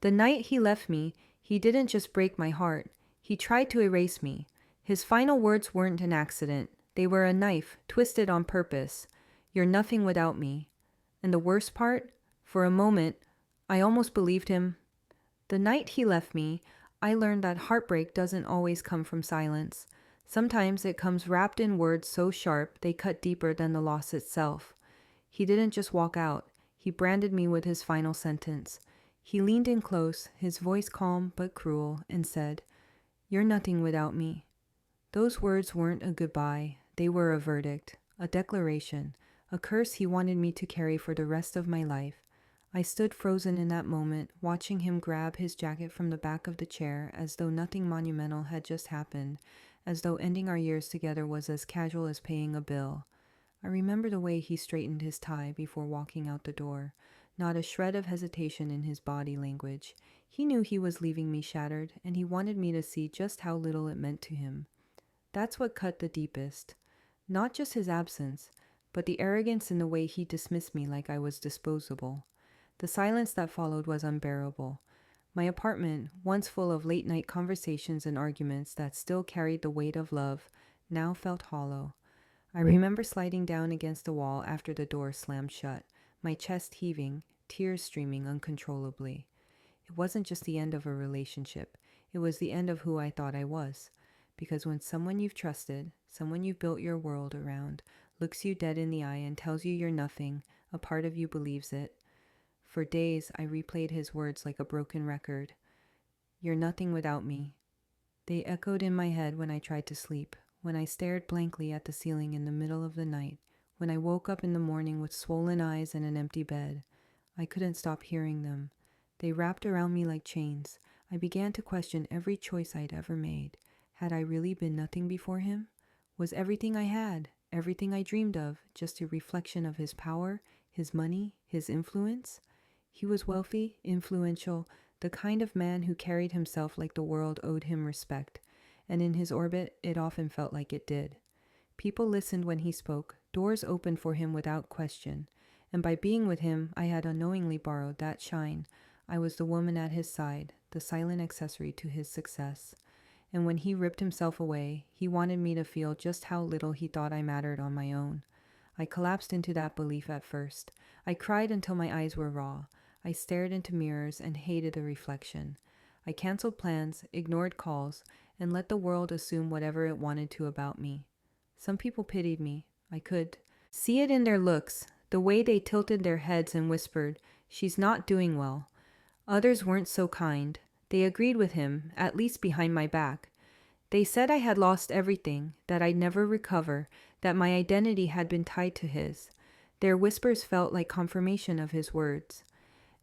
The night he left me, he didn't just break my heart, he tried to erase me. His final words weren't an accident. They were a knife, twisted on purpose. You're nothing without me. And the worst part? For a moment, I almost believed him. The night he left me, I learned that heartbreak doesn't always come from silence. Sometimes it comes wrapped in words so sharp they cut deeper than the loss itself. He didn't just walk out, he branded me with his final sentence. He leaned in close, his voice calm but cruel, and said, "You're nothing without me." Those words weren't a goodbye, they were a verdict, a declaration, a curse he wanted me to carry for the rest of my life. I stood frozen in that moment, watching him grab his jacket from the back of the chair as though nothing monumental had just happened, as though ending our years together was as casual as paying a bill. I remember the way he straightened his tie before walking out the door, not a shred of hesitation in his body language. He knew he was leaving me shattered, and he wanted me to see just how little it meant to him. That's what cut the deepest. Not just his absence, but the arrogance in the way he dismissed me like I was disposable. The silence that followed was unbearable. My apartment, once full of late-night conversations and arguments that still carried the weight of love, now felt hollow. I remember sliding down against the wall after the door slammed shut, my chest heaving, tears streaming uncontrollably. It wasn't just the end of a relationship. It was the end of who I thought I was. Because when someone you've trusted, someone you've built your world around, looks you dead in the eye and tells you you're nothing, a part of you believes it. For days, I replayed his words like a broken record. "You're nothing without me." They echoed in my head when I tried to sleep, when I stared blankly at the ceiling in the middle of the night, when I woke up in the morning with swollen eyes and an empty bed. I couldn't stop hearing them. They wrapped around me like chains. I began to question every choice I'd ever made. Had I really been nothing before him? Was everything I had, everything I dreamed of, just a reflection of his power, his money, his influence? He was wealthy, influential, the kind of man who carried himself like the world owed him respect, and in his orbit it often felt like it did. People listened when he spoke, doors opened for him without question, and by being with him I had unknowingly borrowed that shine. I was the woman at his side, the silent accessory to his success. And when he ripped himself away, he wanted me to feel just how little he thought I mattered on my own. I collapsed into that belief at first. I cried until my eyes were raw. I stared into mirrors and hated the reflection. I canceled plans, ignored calls, and let the world assume whatever it wanted to about me. Some people pitied me. I could see it in their looks, the way they tilted their heads and whispered, "She's not doing well." Others weren't so kind. They agreed with him, at least behind my back. They said I had lost everything, that I'd never recover, that my identity had been tied to his. Their whispers felt like confirmation of his words.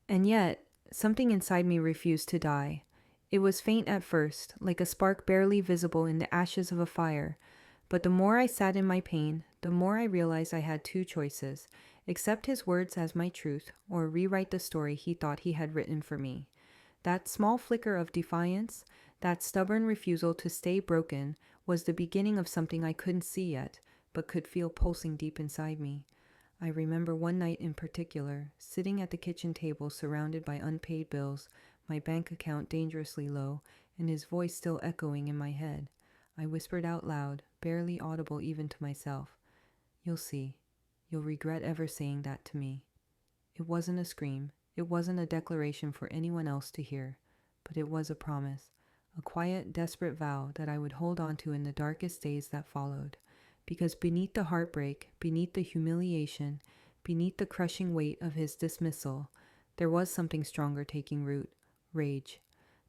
And yet, something inside me refused to die. It was faint at first, like a spark barely visible in the ashes of a fire. But the more I sat in my pain, the more I realized I had two choices: accept his words as my truth, or rewrite the story he thought he had written for me. That small flicker of defiance, that stubborn refusal to stay broken, was the beginning of something I couldn't see yet, but could feel pulsing deep inside me. I remember one night in particular, sitting at the kitchen table surrounded by unpaid bills, my bank account dangerously low, and his voice still echoing in my head. I whispered out loud, barely audible even to myself, "You'll see. You'll regret ever saying that to me." It wasn't a scream. It wasn't a declaration for anyone else to hear, but it was a promise, a quiet, desperate vow that I would hold on to in the darkest days that followed. Because beneath the heartbreak, beneath the humiliation, beneath the crushing weight of his dismissal, there was something stronger taking root: rage.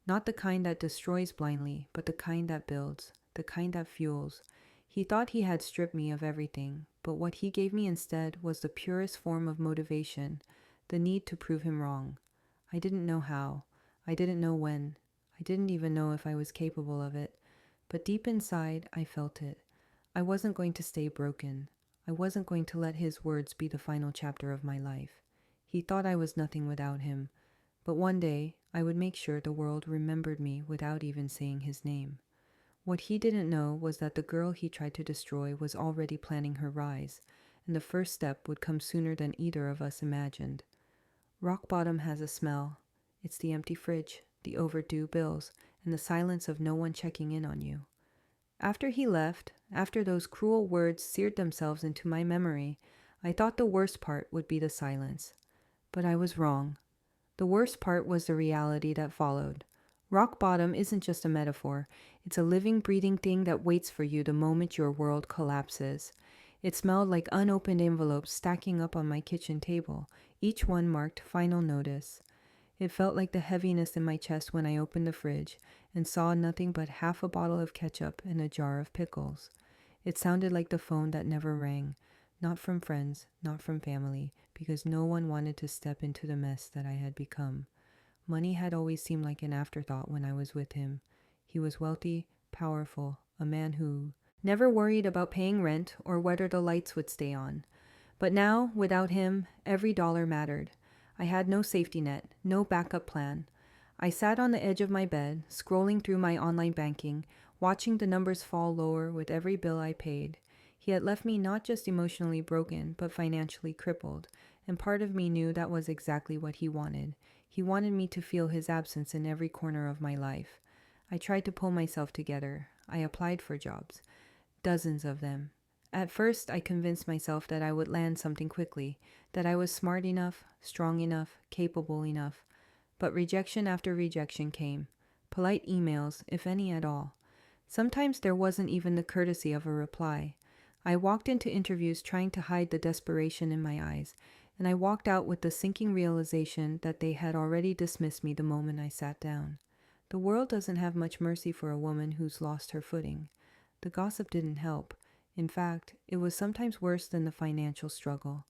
Not the kind that destroys blindly, but the kind that builds, the kind that fuels. He thought he had stripped me of everything, but what he gave me instead was the purest form of motivation, the need to prove him wrong. I didn't know how. I didn't know when. I didn't even know if I was capable of it. But deep inside, I felt it. I wasn't going to stay broken. I wasn't going to let his words be the final chapter of my life. He thought I was nothing without him. But one day, I would make sure the world remembered me without even saying his name. What he didn't know was that the girl he tried to destroy was already planning her rise, and the first step would come sooner than either of us imagined. Rock bottom has a smell. It's the empty fridge, the overdue bills, and the silence of no one checking in on you. After he left, after those cruel words seared themselves into my memory, I thought the worst part would be the silence. But I was wrong. The worst part was the reality that followed. Rock bottom isn't just a metaphor. It's a living, breathing thing that waits for you the moment your world collapses. It smelled like unopened envelopes stacking up on my kitchen table, each one marked final notice. It felt like the heaviness in my chest when I opened the fridge and saw nothing but half a bottle of ketchup and a jar of pickles. It sounded like the phone that never rang, not from friends, not from family, because no one wanted to step into the mess that I had become. Money had always seemed like an afterthought when I was with him. He was wealthy, powerful, a man who never worried about paying rent or whether the lights would stay on. But now, without him, every dollar mattered. I had no safety net, no backup plan. I sat on the edge of my bed, scrolling through my online banking, watching the numbers fall lower with every bill I paid. He had left me not just emotionally broken, but financially crippled, and part of me knew that was exactly what he wanted. He wanted me to feel his absence in every corner of my life. I tried to pull myself together. I applied for jobs, dozens of them. At first, I convinced myself that I would land something quickly, that I was smart enough, strong enough, capable enough. But rejection after rejection came. Polite emails, if any at all. Sometimes there wasn't even the courtesy of a reply. I walked into interviews trying to hide the desperation in my eyes, and I walked out with the sinking realization that they had already dismissed me the moment I sat down. The world doesn't have much mercy for a woman who's lost her footing. The gossip didn't help. In fact, it was sometimes worse than the financial struggle.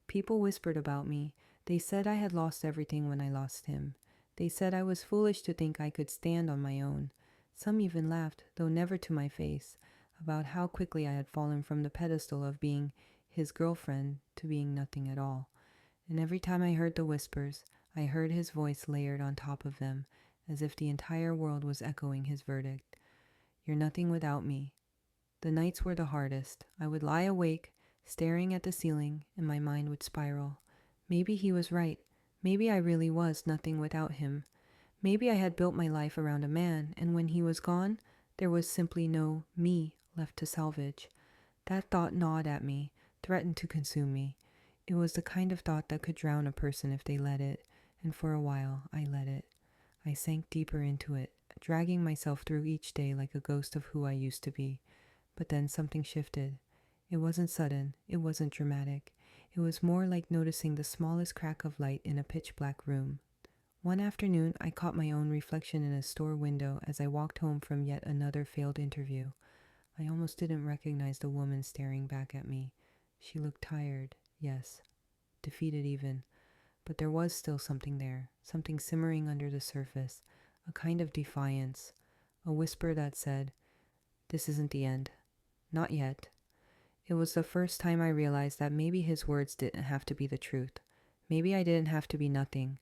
People whispered about me. They said I had lost everything when I lost him. They said I was foolish to think I could stand on my own. Some even laughed, though never to my face, about how quickly I had fallen from the pedestal of being his girlfriend to being nothing at all. And every time I heard the whispers, I heard his voice layered on top of them, as if the entire world was echoing his verdict. You're nothing without me. The nights were the hardest. I would lie awake, staring at the ceiling, and my mind would spiral. Maybe he was right. Maybe I really was nothing without him. Maybe I had built my life around a man, and when he was gone, there was simply no me left to salvage. That thought gnawed at me, threatened to consume me. It was the kind of thought that could drown a person if they let it, and for a while I let it. I sank deeper into it, dragging myself through each day like a ghost of who I used to be. But then something shifted. It wasn't sudden, it wasn't dramatic. It was more like noticing the smallest crack of light in a pitch-black room. One afternoon, I caught my own reflection in a store window as I walked home from yet another failed interview. I almost didn't recognize the woman staring back at me. She looked tired, yes, defeated even. But there was still something there, something simmering under the surface, a kind of defiance, a whisper that said, "This isn't the end. Not yet." It was the first time I realized that maybe his words didn't have to be the truth. Maybe I didn't have to be nothing.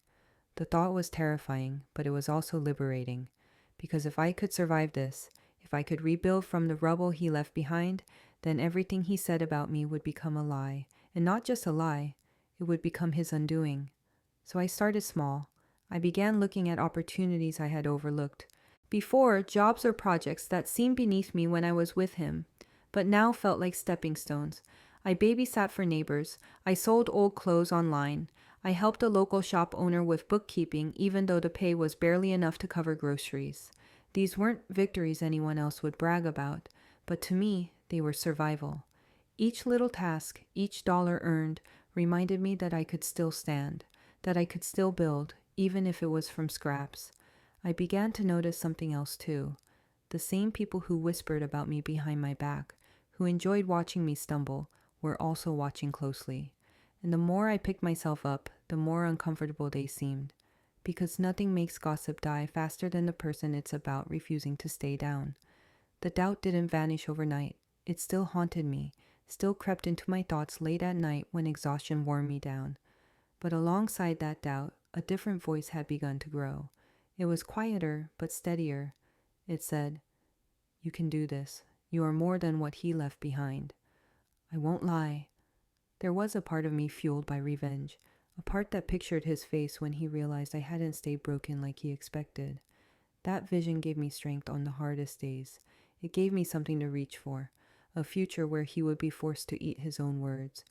The thought was terrifying, but it was also liberating. Because if I could survive this, if I could rebuild from the rubble he left behind, then everything he said about me would become a lie. And not just a lie, it would become his undoing. So I started small. I began looking at opportunities I had overlooked. Before, jobs or projects that seemed beneath me when I was with him, but now felt like stepping stones. I babysat for neighbors. I sold old clothes online. I helped a local shop owner with bookkeeping, even though the pay was barely enough to cover groceries. These weren't victories anyone else would brag about, but to me, they were survival. Each little task, each dollar earned, reminded me that I could still stand, that I could still build, even if it was from scraps. I began to notice something else too. The same people who whispered about me behind my back, who enjoyed watching me stumble, were also watching closely. And the more I picked myself up, the more uncomfortable they seemed. Because nothing makes gossip die faster than the person it's about refusing to stay down. The doubt didn't vanish overnight. It still haunted me, still crept into my thoughts late at night when exhaustion wore me down. But alongside that doubt, a different voice had begun to grow. It was quieter, but steadier. It said, "You can do this. You are more than what he left behind." I won't lie. There was a part of me fueled by revenge, a part that pictured his face when he realized I hadn't stayed broken like he expected. That vision gave me strength on the hardest days. It gave me something to reach for, a future where he would be forced to eat his own words.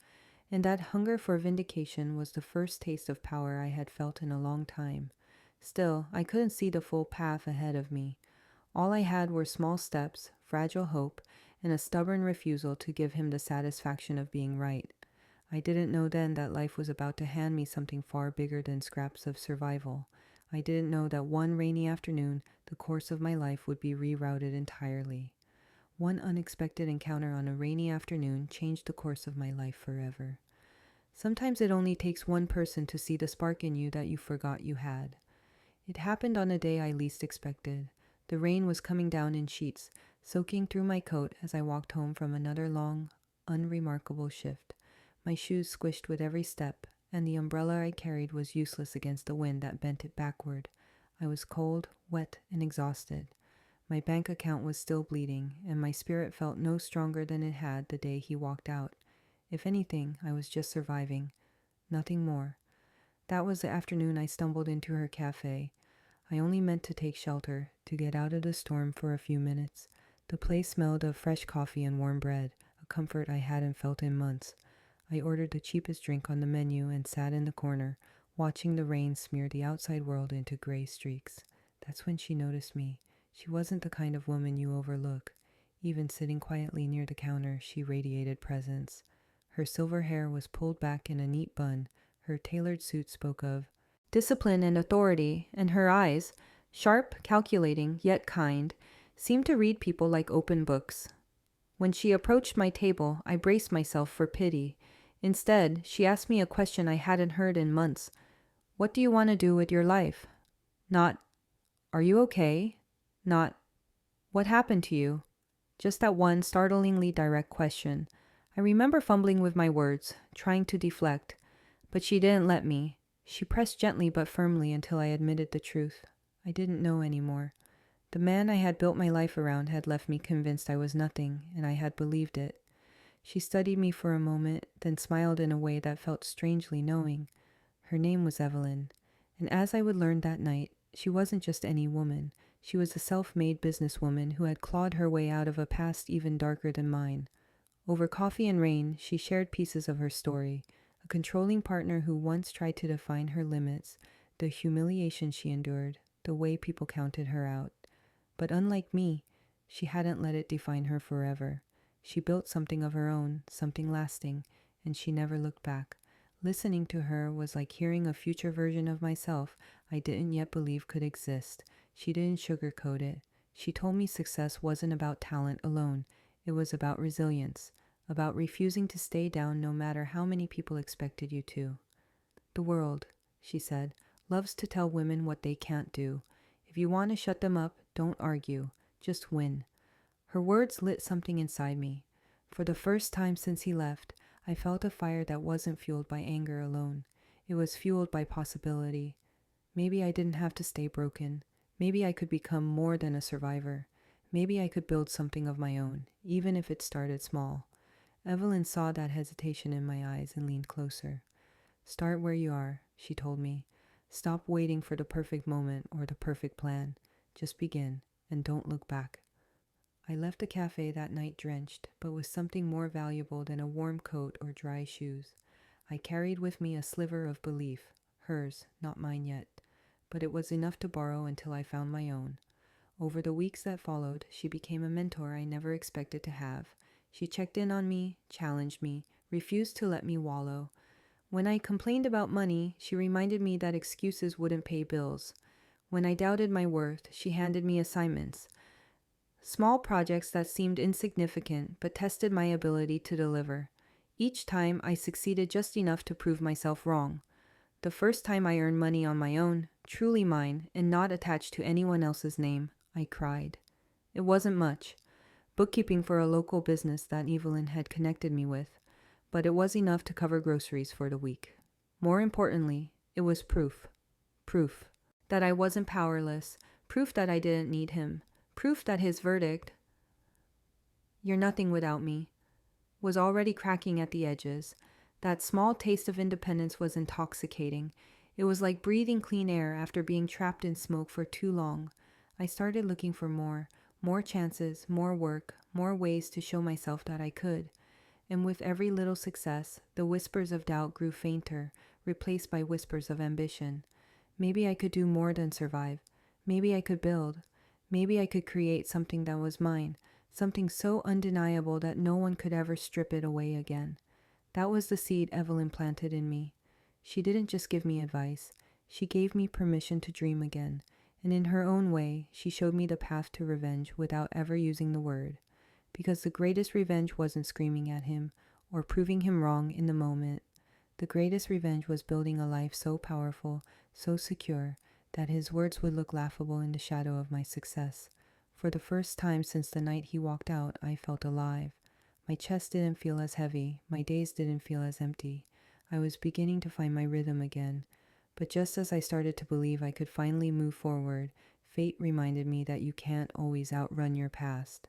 And that hunger for vindication was the first taste of power I had felt in a long time. Still, I couldn't see the full path ahead of me. All I had were small steps, fragile hope, and a stubborn refusal to give him the satisfaction of being right. I didn't know then that life was about to hand me something far bigger than scraps of survival. I didn't know that one rainy afternoon, the course of my life would be rerouted entirely. One unexpected encounter on a rainy afternoon changed the course of my life forever. Sometimes it only takes one person to see the spark in you that you forgot you had. It happened on a day I least expected. The rain was coming down in sheets, soaking through my coat as I walked home from another long, unremarkable shift. My shoes squished with every step, and the umbrella I carried was useless against the wind that bent it backward. I was cold, wet, and exhausted. My bank account was still bleeding, and my spirit felt no stronger than it had the day he walked out. If anything, I was just surviving. Nothing more. That was the afternoon I stumbled into her cafe. I only meant to take shelter, to get out of the storm for a few minutes. The place smelled of fresh coffee and warm bread, a comfort I hadn't felt in months. I ordered the cheapest drink on the menu and sat in the corner, watching the rain smear the outside world into gray streaks. That's when she noticed me. She wasn't the kind of woman you overlook. Even sitting quietly near the counter, she radiated presence. Her silver hair was pulled back in a neat bun. Her tailored suit spoke of discipline and authority, and her eyes, sharp, calculating, yet kind, seemed to read people like open books. When she approached my table, I braced myself for pity. Instead, she asked me a question I hadn't heard in months. What do you want to do with your life? Not, are you okay? Not, what happened to you? Just that one startlingly direct question. I remember fumbling with my words, trying to deflect, but she didn't let me. She pressed gently but firmly until I admitted the truth. I didn't know anymore. The man I had built my life around had left me convinced I was nothing, and I had believed it. She studied me for a moment, then smiled in a way that felt strangely knowing. Her name was Evelyn, and as I would learn that night, she wasn't just any woman. She was a self-made businesswoman who had clawed her way out of a past even darker than mine. Over coffee and rain, she shared pieces of her story. A controlling partner who once tried to define her limits, the humiliation she endured, the way people counted her out. But unlike me, she hadn't let it define her forever. She built something of her own, something lasting, and she never looked back. Listening to her was like hearing a future version of myself I didn't yet believe could exist. She didn't sugarcoat it. She told me success wasn't about talent alone. It was about resilience, about refusing to stay down no matter how many people expected you to. The world, she said, loves to tell women what they can't do. If you want to shut them up, don't argue. Just win. Her words lit something inside me. For the first time since he left, I felt a fire that wasn't fueled by anger alone. It was fueled by possibility. Maybe I didn't have to stay broken. Maybe I could become more than a survivor. Maybe I could build something of my own, even if it started small. Evelyn saw that hesitation in my eyes and leaned closer. Start where you are, she told me. Stop waiting for the perfect moment or the perfect plan. Just begin, and don't look back. I left the cafe that night drenched, but with something more valuable than a warm coat or dry shoes. I carried with me a sliver of belief, hers, not mine yet, but it was enough to borrow until I found my own. Over the weeks that followed, she became a mentor I never expected to have. She checked in on me, challenged me, refused to let me wallow. When I complained about money, she reminded me that excuses wouldn't pay bills. When I doubted my worth, she handed me assignments. Small projects that seemed insignificant but tested my ability to deliver. Each time I succeeded just enough to prove myself wrong. The first time I earned money on my own, truly mine, and not attached to anyone else's name, I cried. It wasn't much. Bookkeeping for a local business that Evelyn had connected me with, but it was enough to cover groceries for the week. More importantly, it was proof. Proof that I wasn't powerless, proof that I didn't need him, proof that his verdict, "You're nothing without me," was already cracking at the edges. That small taste of independence was intoxicating. It was like breathing clean air after being trapped in smoke for too long. I started looking for more chances, more work, more ways to show myself that I could. And with every little success, the whispers of doubt grew fainter, replaced by whispers of ambition. Maybe I could do more than survive. Maybe I could build. Maybe I could create something that was mine, something so undeniable that no one could ever strip it away again. That was the seed Evelyn planted in me. She didn't just give me advice, she gave me permission to dream again, and in her own way, she showed me the path to revenge without ever using the word. Because the greatest revenge wasn't screaming at him or proving him wrong in the moment. The greatest revenge was building a life so powerful, so secure, that his words would look laughable in the shadow of my success. For the first time since the night he walked out, I felt alive. My chest didn't feel as heavy, my days didn't feel as empty. I was beginning to find my rhythm again. But just as I started to believe I could finally move forward, fate reminded me that you can't always outrun your past.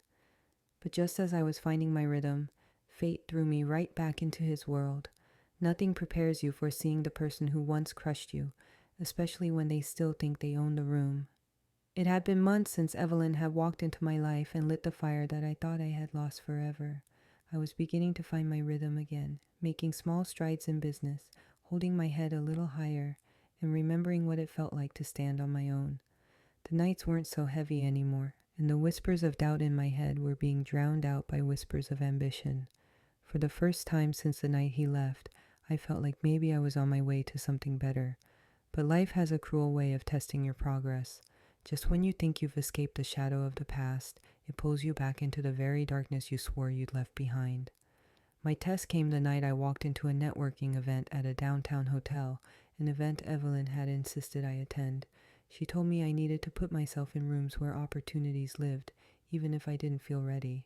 But just as I was finding my rhythm, fate threw me right back into his world. Nothing prepares you for seeing the person who once crushed you, especially when they still think they own the room. It had been months since Evelyn had walked into my life and lit the fire that I thought I had lost forever. I was beginning to find my rhythm again, making small strides in business, holding my head a little higher, and remembering what it felt like to stand on my own. The nights weren't so heavy anymore, and the whispers of doubt in my head were being drowned out by whispers of ambition. For the first time since the night he left, I felt like maybe I was on my way to something better. But life has a cruel way of testing your progress. Just when you think you've escaped the shadow of the past, it pulls you back into the very darkness you swore you'd left behind. My test came the night I walked into a networking event at a downtown hotel, an event Evelyn had insisted I attend. She told me I needed to put myself in rooms where opportunities lived, even if I didn't feel ready.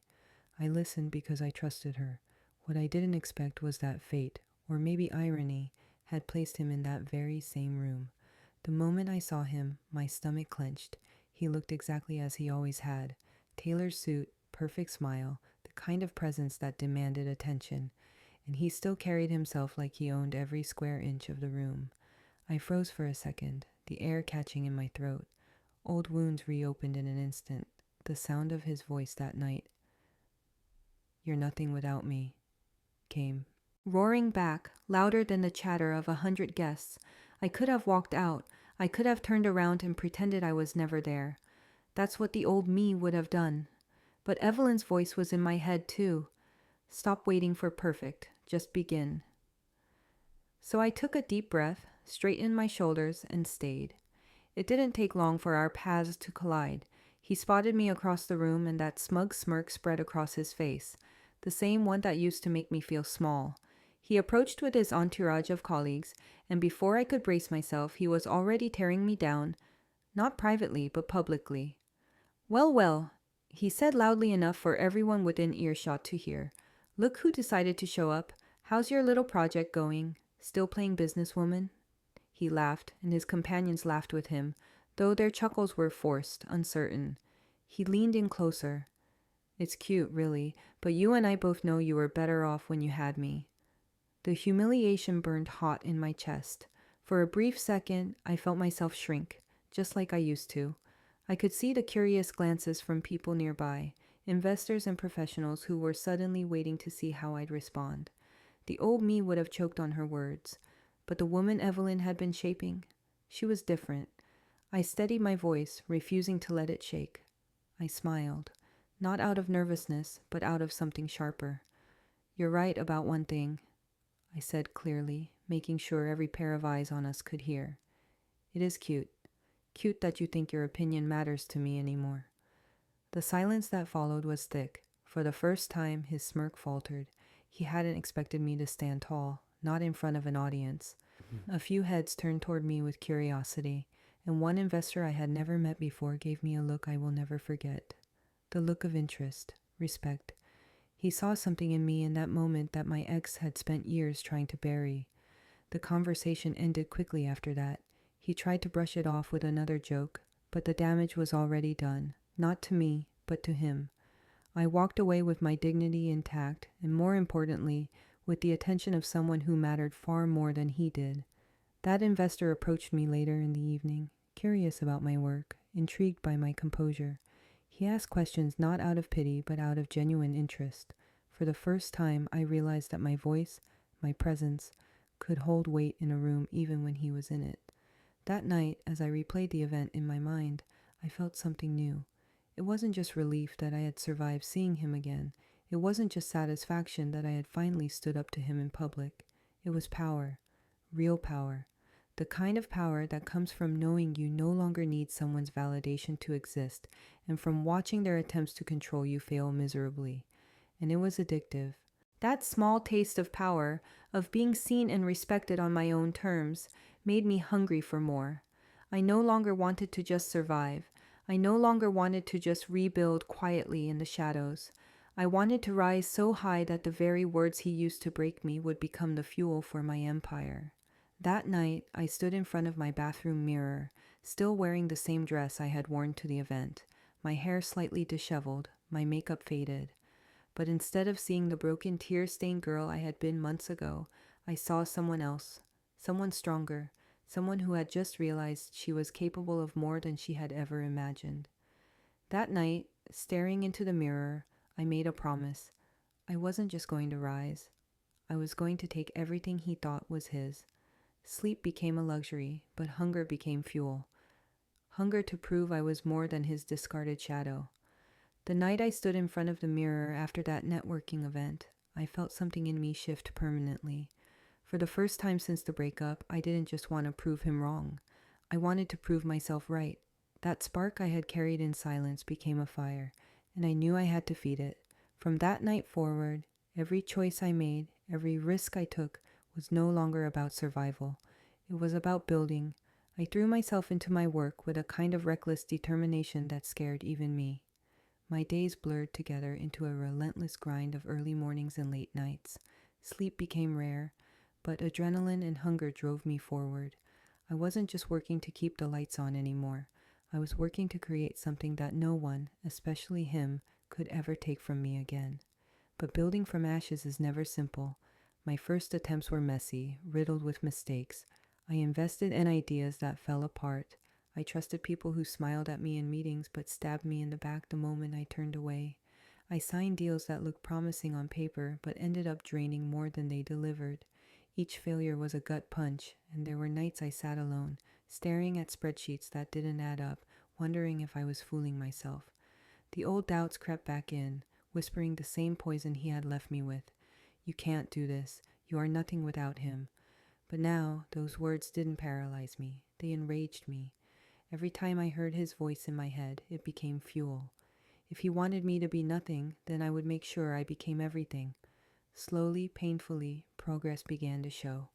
I listened because I trusted her. What I didn't expect was that fate, or maybe irony, had placed him in that very same room. The moment I saw him, my stomach clenched. He looked exactly as he always had. Tailored suit, perfect smile, the kind of presence that demanded attention. And he still carried himself like he owned every square inch of the room. I froze for a second, the air catching in my throat. Old wounds reopened in an instant. The sound of his voice that night, "You're nothing without me," came roaring back, louder than the chatter of 100 guests. I could have walked out. I could have turned around and pretended I was never there. That's what the old me would have done. But Evelyn's voice was in my head too. Stop waiting for perfect. Just begin. So I took a deep breath, straightened my shoulders, and stayed. It didn't take long for our paths to collide. He spotted me across the room, and that smug smirk spread across his face, the same one that used to make me feel small. He approached with his entourage of colleagues, and before I could brace myself, he was already tearing me down, not privately, but publicly. "Well, well," he said loudly enough for everyone within earshot to hear. "Look who decided to show up. How's your little project going? Still playing businesswoman?" He laughed, and his companions laughed with him, though their chuckles were forced, uncertain. He leaned in closer. "It's cute, really, but you and I both know you were better off when you had me." The humiliation burned hot in my chest. For a brief second, I felt myself shrink, just like I used to. I could see the curious glances from people nearby, investors and professionals who were suddenly waiting to see how I'd respond. The old me would have choked on her words, but the woman Evelyn had been shaping, she was different. I steadied my voice, refusing to let it shake. I smiled, not out of nervousness, but out of something sharper. "You're right about one thing," I said clearly, making sure every pair of eyes on us could hear. "It is cute. Cute that you think your opinion matters to me anymore." The silence that followed was thick. For the first time, his smirk faltered. He hadn't expected me to stand tall, not in front of an audience. A few heads turned toward me with curiosity, and one investor I had never met before gave me a look I will never forget. The look of interest, respect. He saw something in me in that moment that my ex had spent years trying to bury. The conversation ended quickly after that. He tried to brush it off with another joke, but the damage was already done, not to me, but to him. I walked away with my dignity intact, and more importantly, with the attention of someone who mattered far more than he did. That investor approached me later in the evening, curious about my work, intrigued by my composure. He asked questions not out of pity, but out of genuine interest. For the first time, I realized that my voice, my presence, could hold weight in a room even when he was in it. That night, as I replayed the event in my mind, I felt something new. It wasn't just relief that I had survived seeing him again. It wasn't just satisfaction that I had finally stood up to him in public. It was power, real power. The kind of power that comes from knowing you no longer need someone's validation to exist, and from watching their attempts to control you fail miserably. And it was addictive. That small taste of power, of being seen and respected on my own terms, made me hungry for more. I no longer wanted to just survive. I no longer wanted to just rebuild quietly in the shadows. I wanted to rise so high that the very words he used to break me would become the fuel for my empire. That night, I stood in front of my bathroom mirror, still wearing the same dress I had worn to the event, my hair slightly disheveled, my makeup faded. But instead of seeing the broken, tear-stained girl I had been months ago, I saw someone else, someone stronger, someone who had just realized she was capable of more than she had ever imagined. That night, staring into the mirror, I made a promise. I wasn't just going to rise. I was going to take everything he thought was his. Sleep became a luxury, but hunger became fuel. Hunger to prove I was more than his discarded shadow. The night I stood in front of the mirror after that networking event, I felt something in me shift permanently. For the first time since the breakup, I didn't just want to prove him wrong. I wanted to prove myself right. That spark I had carried in silence became a fire, and I knew I had to feed it. From that night forward, every choice I made, every risk I took, was no longer about survival. It was about building. I threw myself into my work with a kind of reckless determination that scared even me. My days blurred together into a relentless grind of early mornings and late nights. Sleep became rare, but adrenaline and hunger drove me forward. I wasn't just working to keep the lights on anymore. I was working to create something that no one, especially him, could ever take from me again. But building from ashes is never simple. My first attempts were messy, riddled with mistakes. I invested in ideas that fell apart. I trusted people who smiled at me in meetings but stabbed me in the back the moment I turned away. I signed deals that looked promising on paper but ended up draining more than they delivered. Each failure was a gut punch, and there were nights I sat alone, staring at spreadsheets that didn't add up, wondering if I was fooling myself. The old doubts crept back in, whispering the same poison he had left me with. You can't do this. You are nothing without him. But now, those words didn't paralyze me. They enraged me. Every time I heard his voice in my head, it became fuel. If he wanted me to be nothing, then I would make sure I became everything. Slowly, painfully, progress began to show.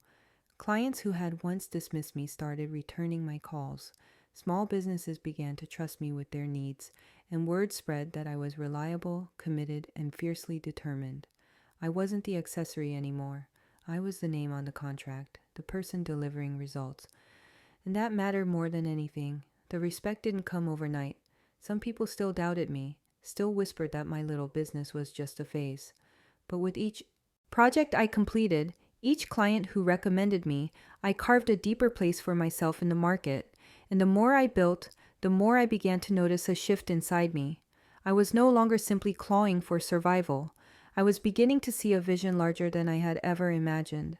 Clients who had once dismissed me started returning my calls. Small businesses began to trust me with their needs, and word spread that I was reliable, committed, and fiercely determined. I wasn't the accessory anymore. I was the name on the contract, the person delivering results. And that mattered more than anything. The respect didn't come overnight. Some people still doubted me, still whispered that my little business was just a phase. But with each project I completed, each client who recommended me, I carved a deeper place for myself in the market. And the more I built, the more I began to notice a shift inside me. I was no longer simply clawing for survival. I was beginning to see a vision larger than I had ever imagined.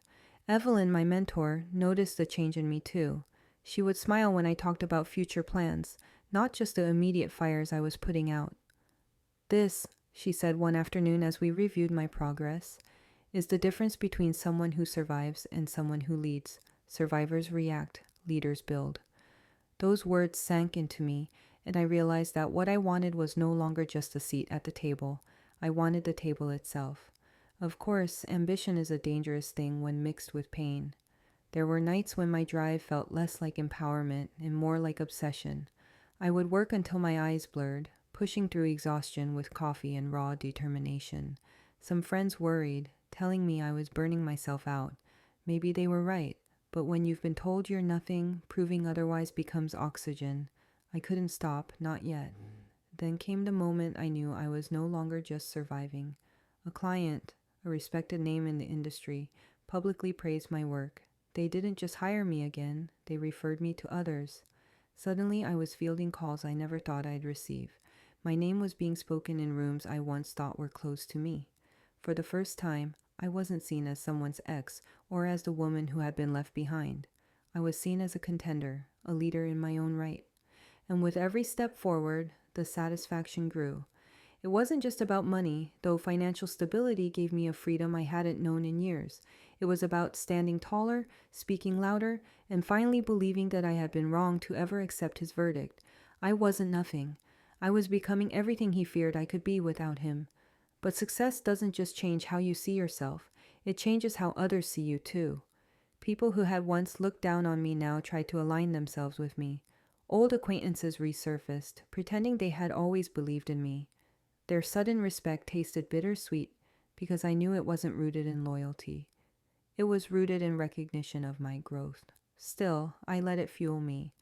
Evelyn, my mentor, noticed the change in me too. She would smile when I talked about future plans, not just the immediate fires I was putting out. This, she said one afternoon as we reviewed my progress, is the difference between someone who survives and someone who leads. Survivors react, leaders build. Those words sank into me, and I realized that what I wanted was no longer just a seat at the table. I wanted the table itself. Of course, ambition is a dangerous thing when mixed with pain. There were nights when my drive felt less like empowerment and more like obsession. I would work until my eyes blurred, pushing through exhaustion with coffee and raw determination. Some friends worried, telling me I was burning myself out. Maybe they were right, but when you've been told you're nothing, proving otherwise becomes oxygen. I couldn't stop, not yet. Then came the moment I knew I was no longer just surviving. A client, a respected name in the industry, publicly praised my work. They didn't just hire me again, they referred me to others. Suddenly, I was fielding calls I never thought I'd receive. My name was being spoken in rooms I once thought were closed to me. For the first time, I wasn't seen as someone's ex or as the woman who had been left behind. I was seen as a contender, a leader in my own right. And with every step forward, the satisfaction grew. It wasn't just about money, though financial stability gave me a freedom I hadn't known in years. It was about standing taller, speaking louder, and finally believing that I had been wrong to ever accept his verdict. I wasn't nothing. I was becoming everything he feared I could be without him. But success doesn't just change how you see yourself, it changes how others see you too. People who had once looked down on me now tried to align themselves with me. Old acquaintances resurfaced, pretending they had always believed in me. Their sudden respect tasted bittersweet because I knew it wasn't rooted in loyalty. It was rooted in recognition of my growth. Still, I let it fuel me.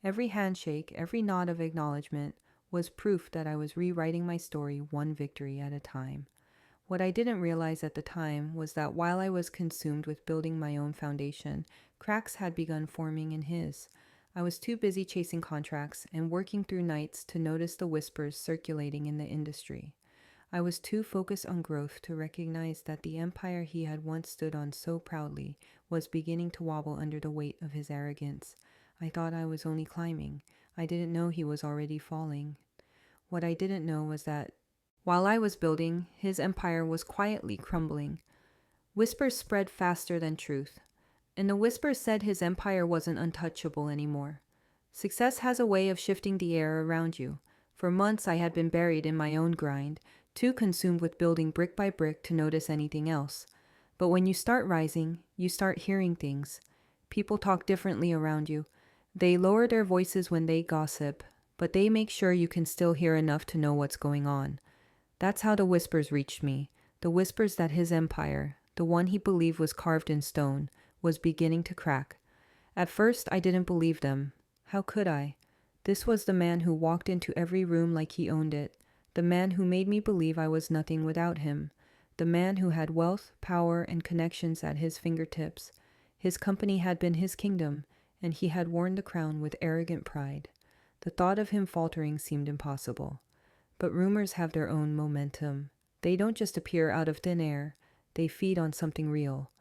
Every handshake, every nod of acknowledgement was proof that I was rewriting my story one victory at a time. What I didn't realize at the time was that while I was consumed with building my own foundation, cracks had begun forming in his. I was too busy chasing contracts and working through nights to notice the whispers circulating in the industry. I was too focused on growth to recognize that the empire he had once stood on so proudly was beginning to wobble under the weight of his arrogance. I thought I was only climbing. I didn't know he was already falling. What I didn't know was that while I was building, his empire was quietly crumbling. Whispers spread faster than truth, and the whispers said his empire wasn't untouchable anymore. Success has a way of shifting the air around you. For months I had been buried in my own grind, too consumed with building brick by brick to notice anything else. But when you start rising, you start hearing things. People talk differently around you. They lower their voices when they gossip, but they make sure you can still hear enough to know what's going on. That's how the whispers reached me, the whispers that his empire, the one he believed was carved in stone, was beginning to crack. At first, I didn't believe them. How could I? This was the man who walked into every room like he owned it, the man who made me believe I was nothing without him, the man who had wealth, power, and connections at his fingertips. His company had been his kingdom, and he had worn the crown with arrogant pride. The thought of him faltering seemed impossible. But rumors have their own momentum. They don't just appear out of thin air, they feed on something real.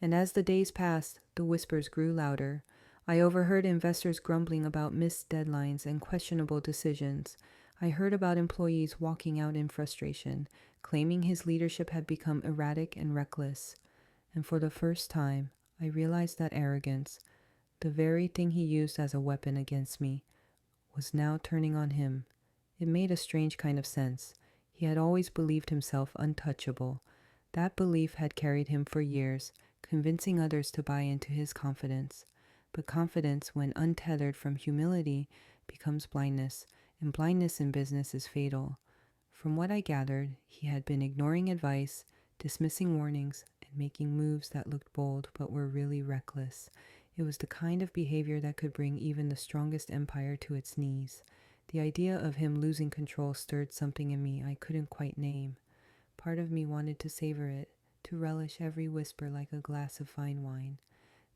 And as the days passed, the whispers grew louder. I overheard investors grumbling about missed deadlines and questionable decisions. I heard about employees walking out in frustration, claiming his leadership had become erratic and reckless. And for the first time, I realized that arrogance, the very thing he used as a weapon against me, was now turning on him. It made a strange kind of sense. He had always believed himself untouchable. That belief had carried him for years, convincing others to buy into his confidence. But confidence, when untethered from humility, becomes blindness, and blindness in business is fatal. From what I gathered, he had been ignoring advice, dismissing warnings, and making moves that looked bold but were really reckless. It was the kind of behavior that could bring even the strongest empire to its knees. The idea of him losing control stirred something in me I couldn't quite name. Part of me wanted to savor it, to relish every whisper like a glass of fine wine.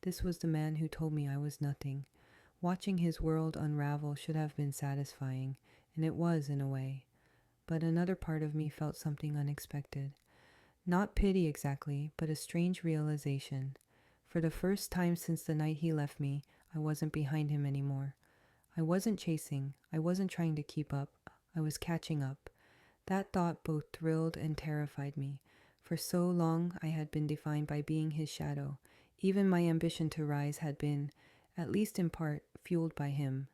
This was the man who told me I was nothing. Watching his world unravel should have been satisfying, and it was in a way. But another part of me felt something unexpected. Not pity exactly, but a strange realization. For the first time since the night he left me, I wasn't behind him anymore. I wasn't chasing. I wasn't trying to keep up. I was catching up. That thought both thrilled and terrified me. For so long I had been defined by being his shadow. Even my ambition to rise had been, at least in part, fueled by him,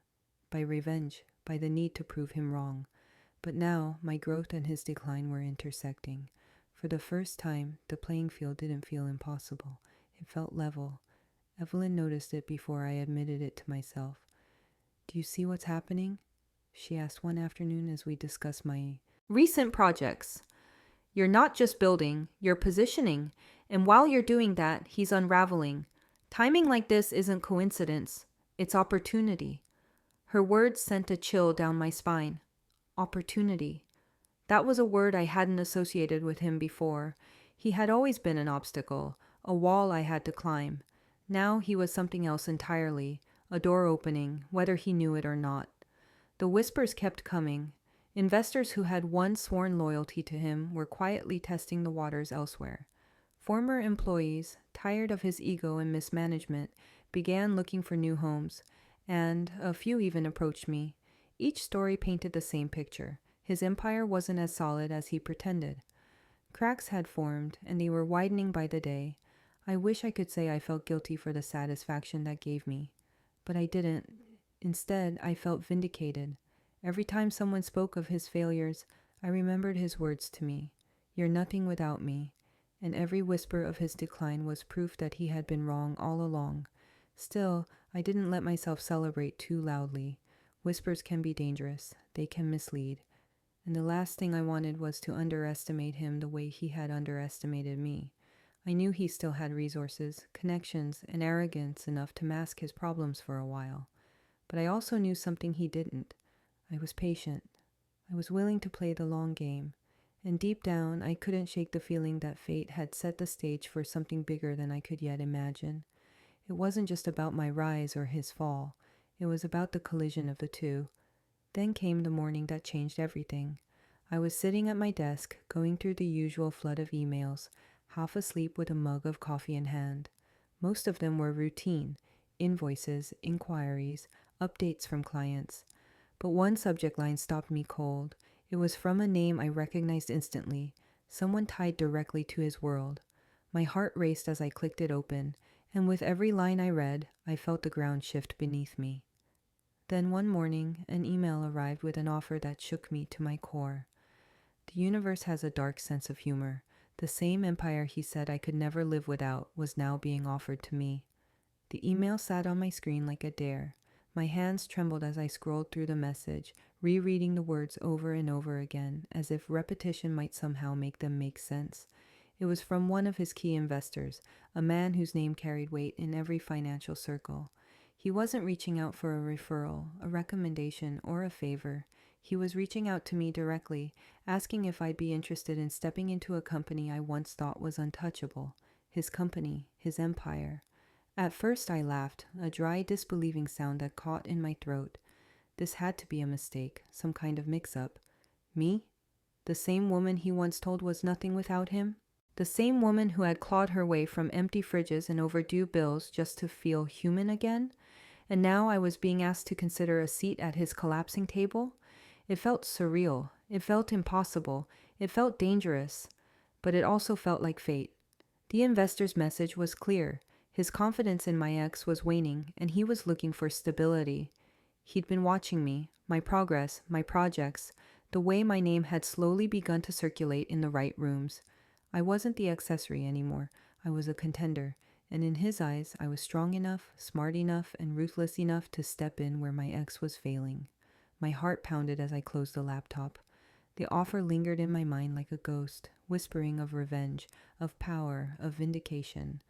by revenge, by the need to prove him wrong. But now my growth and his decline were intersecting. For the first time, the playing field didn't feel impossible. It felt level. Evelyn noticed it before I admitted it to myself. "Do you see what's happening?" she asked one afternoon as we discussed my recent projects. "You're not just building, you're positioning. And while you're doing that, he's unraveling. Timing like this isn't coincidence. It's opportunity." Her words sent a chill down my spine. Opportunity. That was a word I hadn't associated with him before. He had always been an obstacle, a wall I had to climb. Now he was something else entirely, a door opening, whether he knew it or not. The whispers kept coming. Investors who had once sworn loyalty to him were quietly testing the waters elsewhere. Former employees, tired of his ego and mismanagement, began looking for new homes, and a few even approached me. Each story painted the same picture. His empire wasn't as solid as he pretended. Cracks had formed, and they were widening by the day. I wish I could say I felt guilty for the satisfaction that gave me, but I didn't. Instead, I felt vindicated. Every time someone spoke of his failures, I remembered his words to me, "You're nothing without me," and every whisper of his decline was proof that he had been wrong all along. Still, I didn't let myself celebrate too loudly. Whispers can be dangerous. They can mislead. And the last thing I wanted was to underestimate him the way he had underestimated me. I knew he still had resources, connections, and arrogance enough to mask his problems for a while. But I also knew something he didn't. I was patient. I was willing to play the long game. And deep down, I couldn't shake the feeling that fate had set the stage for something bigger than I could yet imagine. It wasn't just about my rise or his fall. It was about the collision of the two. Then came the morning that changed everything. I was sitting at my desk, going through the usual flood of emails, half asleep with a mug of coffee in hand. Most of them were routine: invoices, inquiries, updates from clients. But one subject line stopped me cold. It was from a name I recognized instantly, someone tied directly to his world. My heart raced as I clicked it open, and with every line I read, I felt the ground shift beneath me. Then one morning, an email arrived with an offer that shook me to my core. The universe has a dark sense of humor. The same empire he said I could never live without was now being offered to me. The email sat on my screen like a dare. My hands trembled as I scrolled through the message, rereading the words over and over again, as if repetition might somehow make them make sense. It was from one of his key investors, a man whose name carried weight in every financial circle. He wasn't reaching out for a referral, a recommendation, or a favor. He was reaching out to me directly, asking if I'd be interested in stepping into a company I once thought was untouchable. His company, his empire. At first I laughed, a dry, disbelieving sound that caught in my throat. This had to be a mistake, some kind of mix-up. Me? The same woman he once told was nothing without him? The same woman who had clawed her way from empty fridges and overdue bills just to feel human again? And now I was being asked to consider a seat at his collapsing table? It felt surreal. It felt impossible. It felt dangerous. But it also felt like fate. The investor's message was clear. His confidence in my ex was waning, and he was looking for stability. He'd been watching me, my progress, my projects, the way my name had slowly begun to circulate in the right rooms. I wasn't the accessory anymore. I was a contender, and in his eyes, I was strong enough, smart enough, and ruthless enough to step in where my ex was failing. My heart pounded as I closed the laptop. The offer lingered in my mind like a ghost, whispering of revenge, of power, of vindication.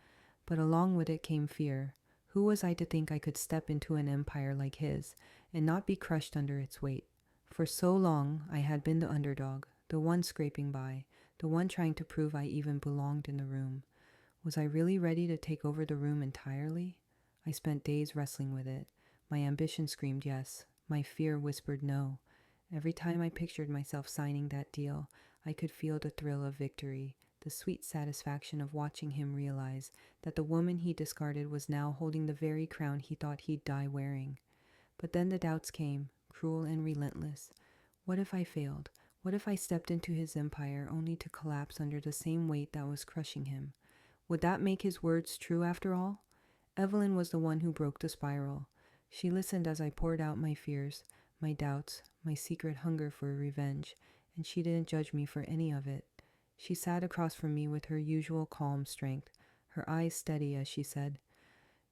But along with it came fear. Who was I to think I could step into an empire like his and not be crushed under its weight? For so long, I had been the underdog, the one scraping by, the one trying to prove I even belonged in the room. Was I really ready to take over the room entirely? I spent days wrestling with it. My ambition screamed yes. My fear whispered no. Every time I pictured myself signing that deal, I could feel the thrill of victory, the sweet satisfaction of watching him realize that the woman he discarded was now holding the very crown he thought he'd die wearing. But then the doubts came, cruel and relentless. What if I failed? What if I stepped into his empire only to collapse under the same weight that was crushing him? Would that make his words true after all? Evelyn was the one who broke the spiral. She listened as I poured out my fears, my doubts, my secret hunger for revenge, and she didn't judge me for any of it. She sat across from me with her usual calm strength, her eyes steady as she said,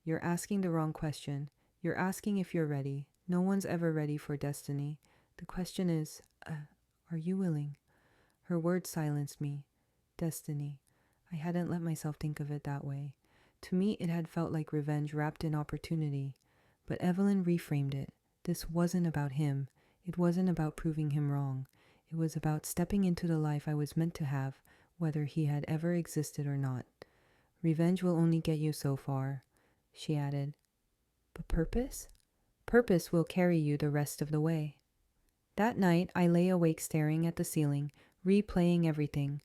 "You're asking the wrong question. You're asking if you're ready. No one's ever ready for destiny. The question is, are you willing?" Her words silenced me. Destiny. I hadn't let myself think of it that way. To me, it had felt like revenge wrapped in opportunity. But Evelyn reframed it. This wasn't about him. It wasn't about proving him wrong. It was about stepping into the life I was meant to have, whether he had ever existed or not. Revenge will only get you so far, she added. But purpose? Purpose will carry you the rest of the way. That night, I lay awake staring at the ceiling, replaying everything.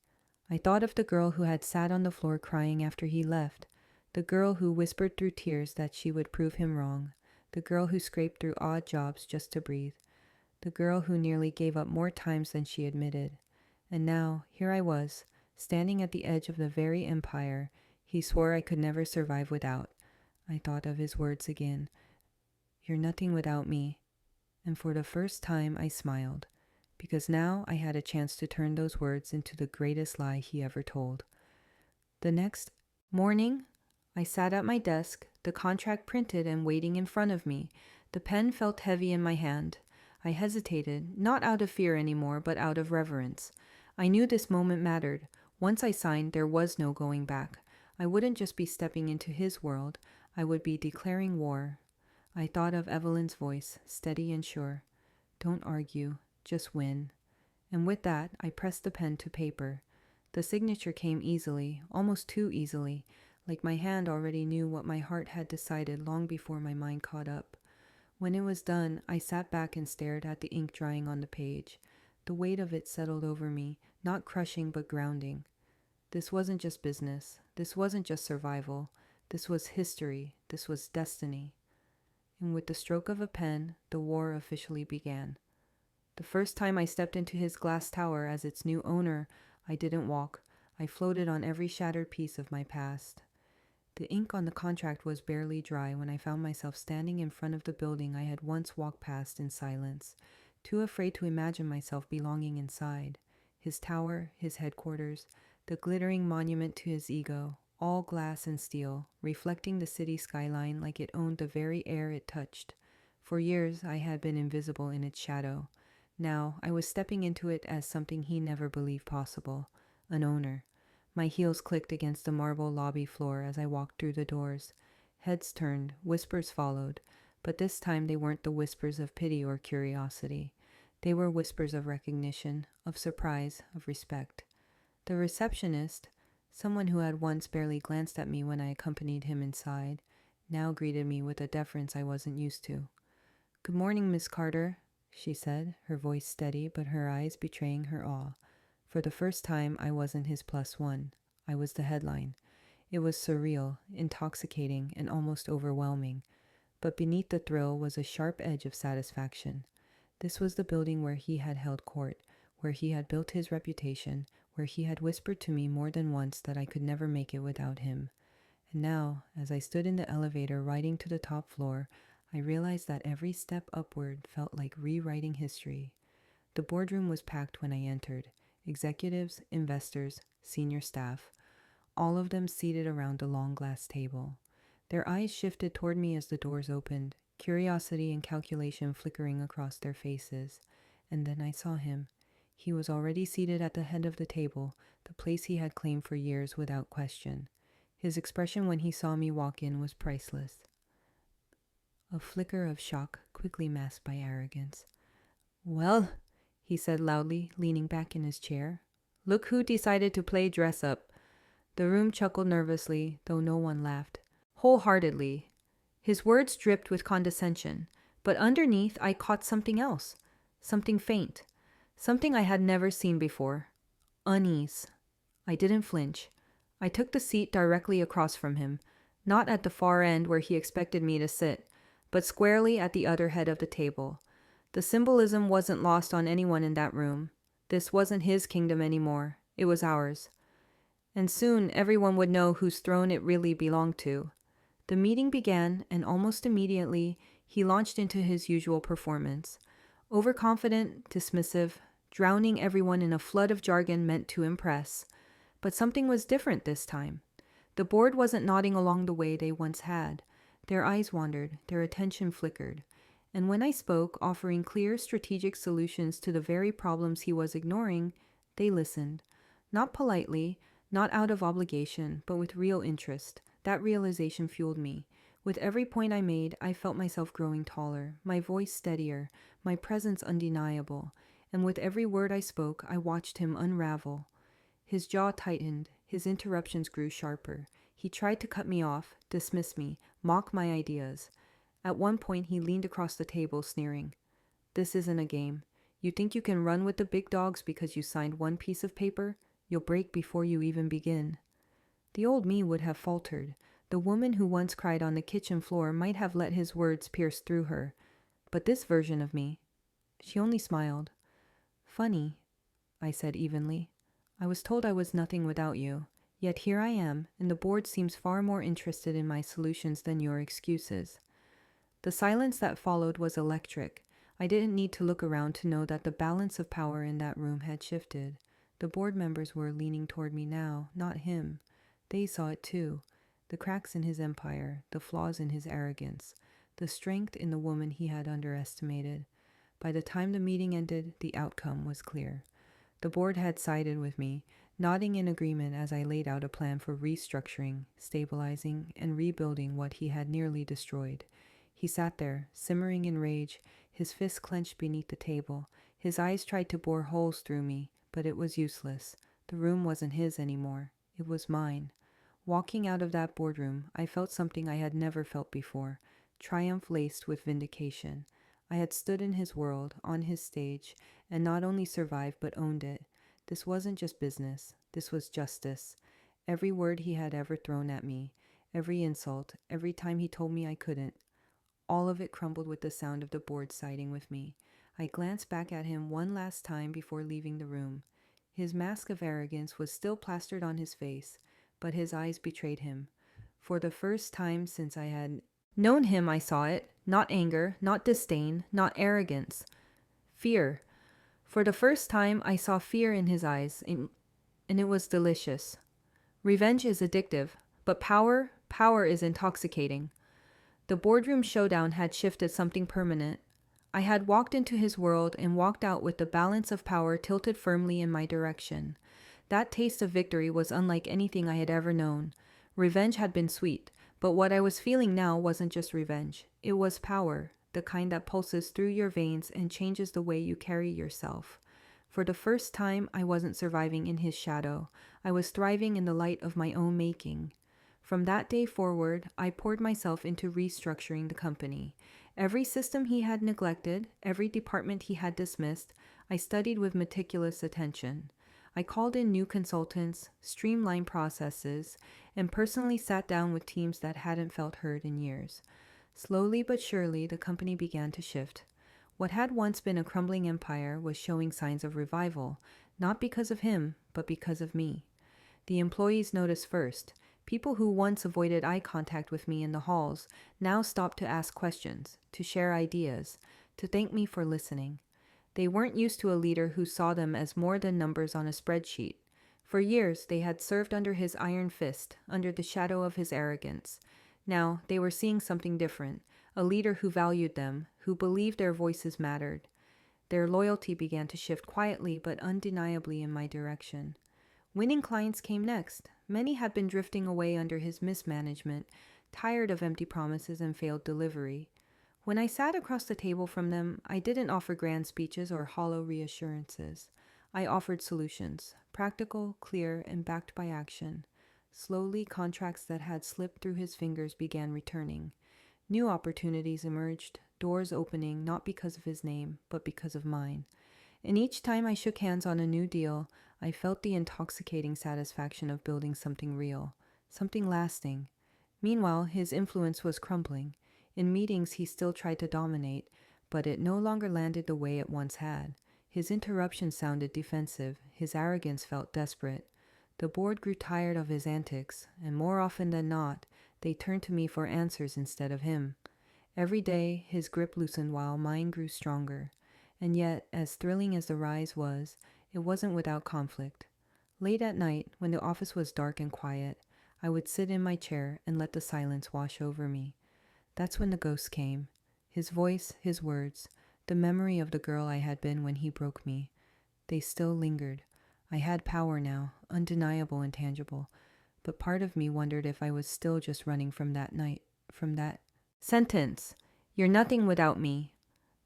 I thought of the girl who had sat on the floor crying after he left, the girl who whispered through tears that she would prove him wrong, the girl who scraped through odd jobs just to breathe, the girl who nearly gave up more times than she admitted. And now, here I was, standing at the edge of the very empire he swore I could never survive without. I thought of his words again. You're nothing without me. And for the first time I smiled, because now I had a chance to turn those words into the greatest lie he ever told. The next morning, I sat at my desk, the contract printed and waiting in front of me. The pen felt heavy in my hand. I hesitated, not out of fear anymore, but out of reverence. I knew this moment mattered. Once I signed, there was no going back. I wouldn't just be stepping into his world, I would be declaring war. I thought of Evelyn's voice, steady and sure. Don't argue, just win. And with that, I pressed the pen to paper. The signature came easily, almost too easily, like my hand already knew what my heart had decided long before my mind caught up. When it was done, I sat back and stared at the ink drying on the page. The weight of it settled over me, not crushing but grounding. This wasn't just business. This wasn't just survival. This was history. This was destiny. And with the stroke of a pen, the war officially began. The first time I stepped into his glass tower as its new owner, I didn't walk. I floated on every shattered piece of my past. The ink on the contract was barely dry when I found myself standing in front of the building I had once walked past in silence, too afraid to imagine myself belonging inside. His tower, his headquarters, the glittering monument to his ego, all glass and steel, reflecting the city skyline like it owned the very air it touched. For years, I had been invisible in its shadow. Now, I was stepping into it as something he never believed possible, an owner. My heels clicked against the marble lobby floor as I walked through the doors. Heads turned, whispers followed, but this time they weren't the whispers of pity or curiosity. They were whispers of recognition, of surprise, of respect. The receptionist, someone who had once barely glanced at me when I accompanied him inside, now greeted me with a deference I wasn't used to. "Good morning, Miss Carter," she said, her voice steady but her eyes betraying her awe. For the first time, I wasn't his plus one. I was the headline. It was surreal, intoxicating, and almost overwhelming. But beneath the thrill was a sharp edge of satisfaction. This was the building where he had held court, where he had built his reputation, where he had whispered to me more than once that I could never make it without him. And now, as I stood in the elevator riding to the top floor, I realized that every step upward felt like rewriting history. The boardroom was packed when I entered. Executives, investors, senior staff, all of them seated around the long glass table. Their eyes shifted toward me as the doors opened, curiosity and calculation flickering across their faces. And then I saw him. He was already seated at the head of the table, the place he had claimed for years without question. His expression when he saw me walk in was priceless. A flicker of shock quickly masked by arrogance. "Well," he said loudly, leaning back in his chair, "look who decided to play dress up." The room chuckled nervously, though no one laughed. Wholeheartedly. His words dripped with condescension, but underneath I caught something else, something faint, something I had never seen before. Unease. I didn't flinch. I took the seat directly across from him, not at the far end where he expected me to sit, but squarely at the other head of the table. The symbolism wasn't lost on anyone in that room. This wasn't his kingdom anymore. It was ours. And soon everyone would know whose throne it really belonged to. The meeting began, and almost immediately, he launched into his usual performance. Overconfident, dismissive, drowning everyone in a flood of jargon meant to impress. But something was different this time. The board wasn't nodding along the way they once had. Their eyes wandered, their attention flickered. And when I spoke, offering clear, strategic solutions to the very problems he was ignoring, they listened. Not politely, not out of obligation, but with real interest. That realization fueled me. With every point I made, I felt myself growing taller, my voice steadier, my presence undeniable. And with every word I spoke, I watched him unravel. His jaw tightened, his interruptions grew sharper. He tried to cut me off, dismiss me, mock my ideas. At one point, he leaned across the table, sneering. This isn't a game. You think you can run with the big dogs because you signed one piece of paper? You'll break before you even begin. The old me would have faltered. The woman who once cried on the kitchen floor might have let his words pierce through her. But this version of me, she only smiled. Funny, I said evenly. I was told I was nothing without you. Yet here I am, and the board seems far more interested in my solutions than your excuses. The silence that followed was electric. I didn't need to look around to know that the balance of power in that room had shifted. The board members were leaning toward me now, not him. They saw it too. The cracks in his empire, the flaws in his arrogance, the strength in the woman he had underestimated. By the time the meeting ended, the outcome was clear. The board had sided with me, nodding in agreement as I laid out a plan for restructuring, stabilizing, and rebuilding what he had nearly destroyed. He sat there, simmering in rage, his fists clenched beneath the table. His eyes tried to bore holes through me, but it was useless. The room wasn't his anymore. It was mine. Walking out of that boardroom, I felt something I had never felt before, triumph laced with vindication. I had stood in his world, on his stage, and not only survived but owned it. This wasn't just business. This was justice. Every word he had ever thrown at me, every insult, every time he told me I couldn't, all of it crumbled with the sound of the board siding with me. I glanced back at him one last time before leaving the room. His mask of arrogance was still plastered on his face, but his eyes betrayed him. For the first time since I had known him, I saw it. Not anger, not disdain, not arrogance. Fear. For the first time, I saw fear in his eyes, and it was delicious. Revenge is addictive, but power is intoxicating. The boardroom showdown had shifted something permanent. I had walked into his world and walked out with the balance of power tilted firmly in my direction. That taste of victory was unlike anything I had ever known. Revenge had been sweet, but what I was feeling now wasn't just revenge. It was power, the kind that pulses through your veins and changes the way you carry yourself. For the first time, I wasn't surviving in his shadow. I was thriving in the light of my own making. From that day forward, I poured myself into restructuring the company. Every system he had neglected, every department he had dismissed, I studied with meticulous attention. I called in new consultants, streamlined processes, and personally sat down with teams that hadn't felt heard in years. Slowly but surely, the company began to shift. What had once been a crumbling empire was showing signs of revival, not because of him, but because of me. The employees noticed first. People who once avoided eye contact with me in the halls now stopped to ask questions, to share ideas, to thank me for listening. They weren't used to a leader who saw them as more than numbers on a spreadsheet. For years, they had served under his iron fist, under the shadow of his arrogance. Now, they were seeing something different, a leader who valued them, who believed their voices mattered. Their loyalty began to shift quietly but undeniably in my direction. Winning clients came next. Many had been drifting away under his mismanagement, tired of empty promises and failed delivery. When I sat across the table from them, I didn't offer grand speeches or hollow reassurances. I offered solutions, practical, clear, and backed by action. Slowly, contracts that had slipped through his fingers began returning. New opportunities emerged, doors opening not because of his name, but because of mine. And each time I shook hands on a new deal, I felt the intoxicating satisfaction of building something real, something lasting. Meanwhile, his influence was crumbling. In meetings, he still tried to dominate, but it no longer landed the way it once had. His interruptions sounded defensive. His arrogance felt desperate. The board grew tired of his antics, and more often than not, they turned to me for answers instead of him. Every day, his grip loosened while mine grew stronger. And yet, as thrilling as the rise was, it wasn't without conflict. Late at night, when the office was dark and quiet, I would sit in my chair and let the silence wash over me. That's when the ghost came. His voice, his words, the memory of the girl I had been when he broke me. They still lingered. I had power now, undeniable and tangible, but part of me wondered if I was still just running from that night, from that sentence. You're nothing without me.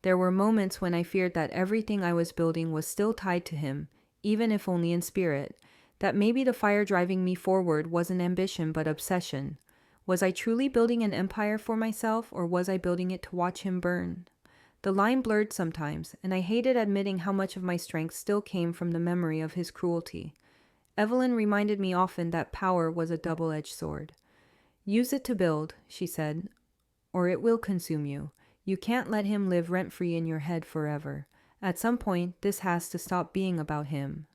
There were moments when I feared that everything I was building was still tied to him, even if only in spirit. That maybe the fire driving me forward wasn't ambition but obsession. Was I truly building an empire for myself, or was I building it to watch him burn? The line blurred sometimes, and I hated admitting how much of my strength still came from the memory of his cruelty. Evelyn reminded me often that power was a double-edged sword. Use it to build, she said, or it will consume you. You can't let him live rent-free in your head forever. At some point, this has to stop being about him.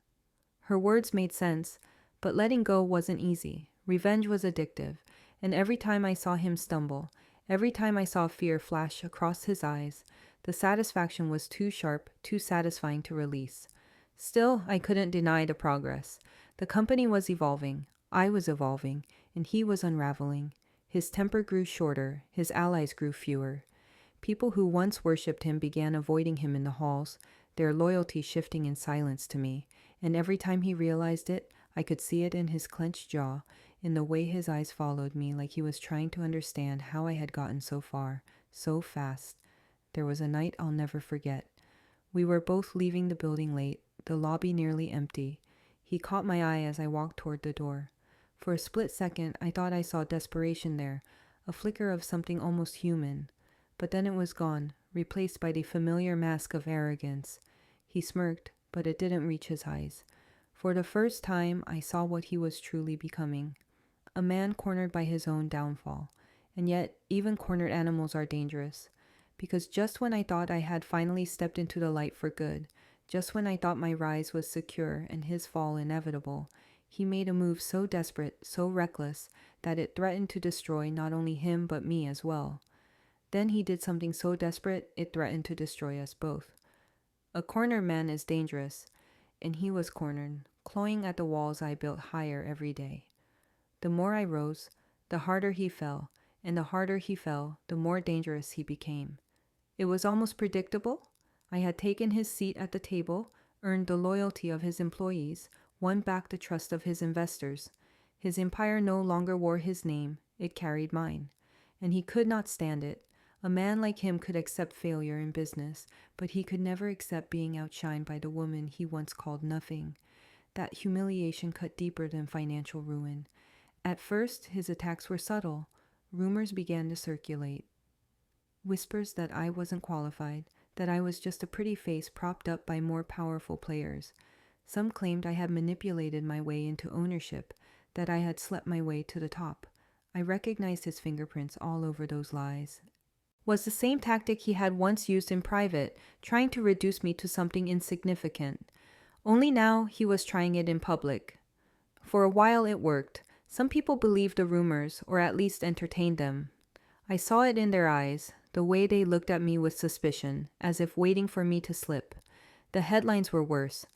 Her words made sense, but letting go wasn't easy. Revenge was addictive, and every time I saw him stumble, every time I saw fear flash across his eyes, the satisfaction was too sharp, too satisfying to release. Still, I couldn't deny the progress. The company was evolving, I was evolving, and he was unraveling. His temper grew shorter, his allies grew fewer. People who once worshipped him began avoiding him in the halls, their loyalty shifting in silence to me, and every time he realized it, I could see it in his clenched jaw, in the way his eyes followed me like he was trying to understand how I had gotten so far, so fast. There was a night I'll never forget. We were both leaving the building late, the lobby nearly empty. He caught my eye as I walked toward the door. For a split second, I thought I saw desperation there, a flicker of something almost human. But then it was gone, replaced by the familiar mask of arrogance. He smirked, but it didn't reach his eyes. For the first time, I saw what he was truly becoming. A man cornered by his own downfall. And yet, even cornered animals are dangerous. Because just when I thought I had finally stepped into the light for good, just when I thought my rise was secure and his fall inevitable, he made a move so desperate, so reckless, that it threatened to destroy not only him but me as well. Then he did something so desperate, it threatened to destroy us both. A cornered man is dangerous, and he was cornered, clawing at the walls I built higher every day. The more I rose, the harder he fell, and the harder he fell, the more dangerous he became. It was almost predictable. I had taken his seat at the table, earned the loyalty of his employees, won back the trust of his investors. His empire no longer wore his name, it carried mine. And he could not stand it. A man like him could accept failure in business, but he could never accept being outshined by the woman he once called nothing. That humiliation cut deeper than financial ruin. At first, his attacks were subtle. Rumors began to circulate. Whispers that I wasn't qualified, that I was just a pretty face propped up by more powerful players. Some claimed I had manipulated my way into ownership, that I had slept my way to the top. I recognized his fingerprints all over those lies. Was the same tactic he had once used in private, trying to reduce me to something insignificant. Only now he was trying it in public. For a while it worked. Some people believed the rumors, or at least entertained them. I saw it in their eyes, the way they looked at me with suspicion, as if waiting for me to slip. The headlines were worse.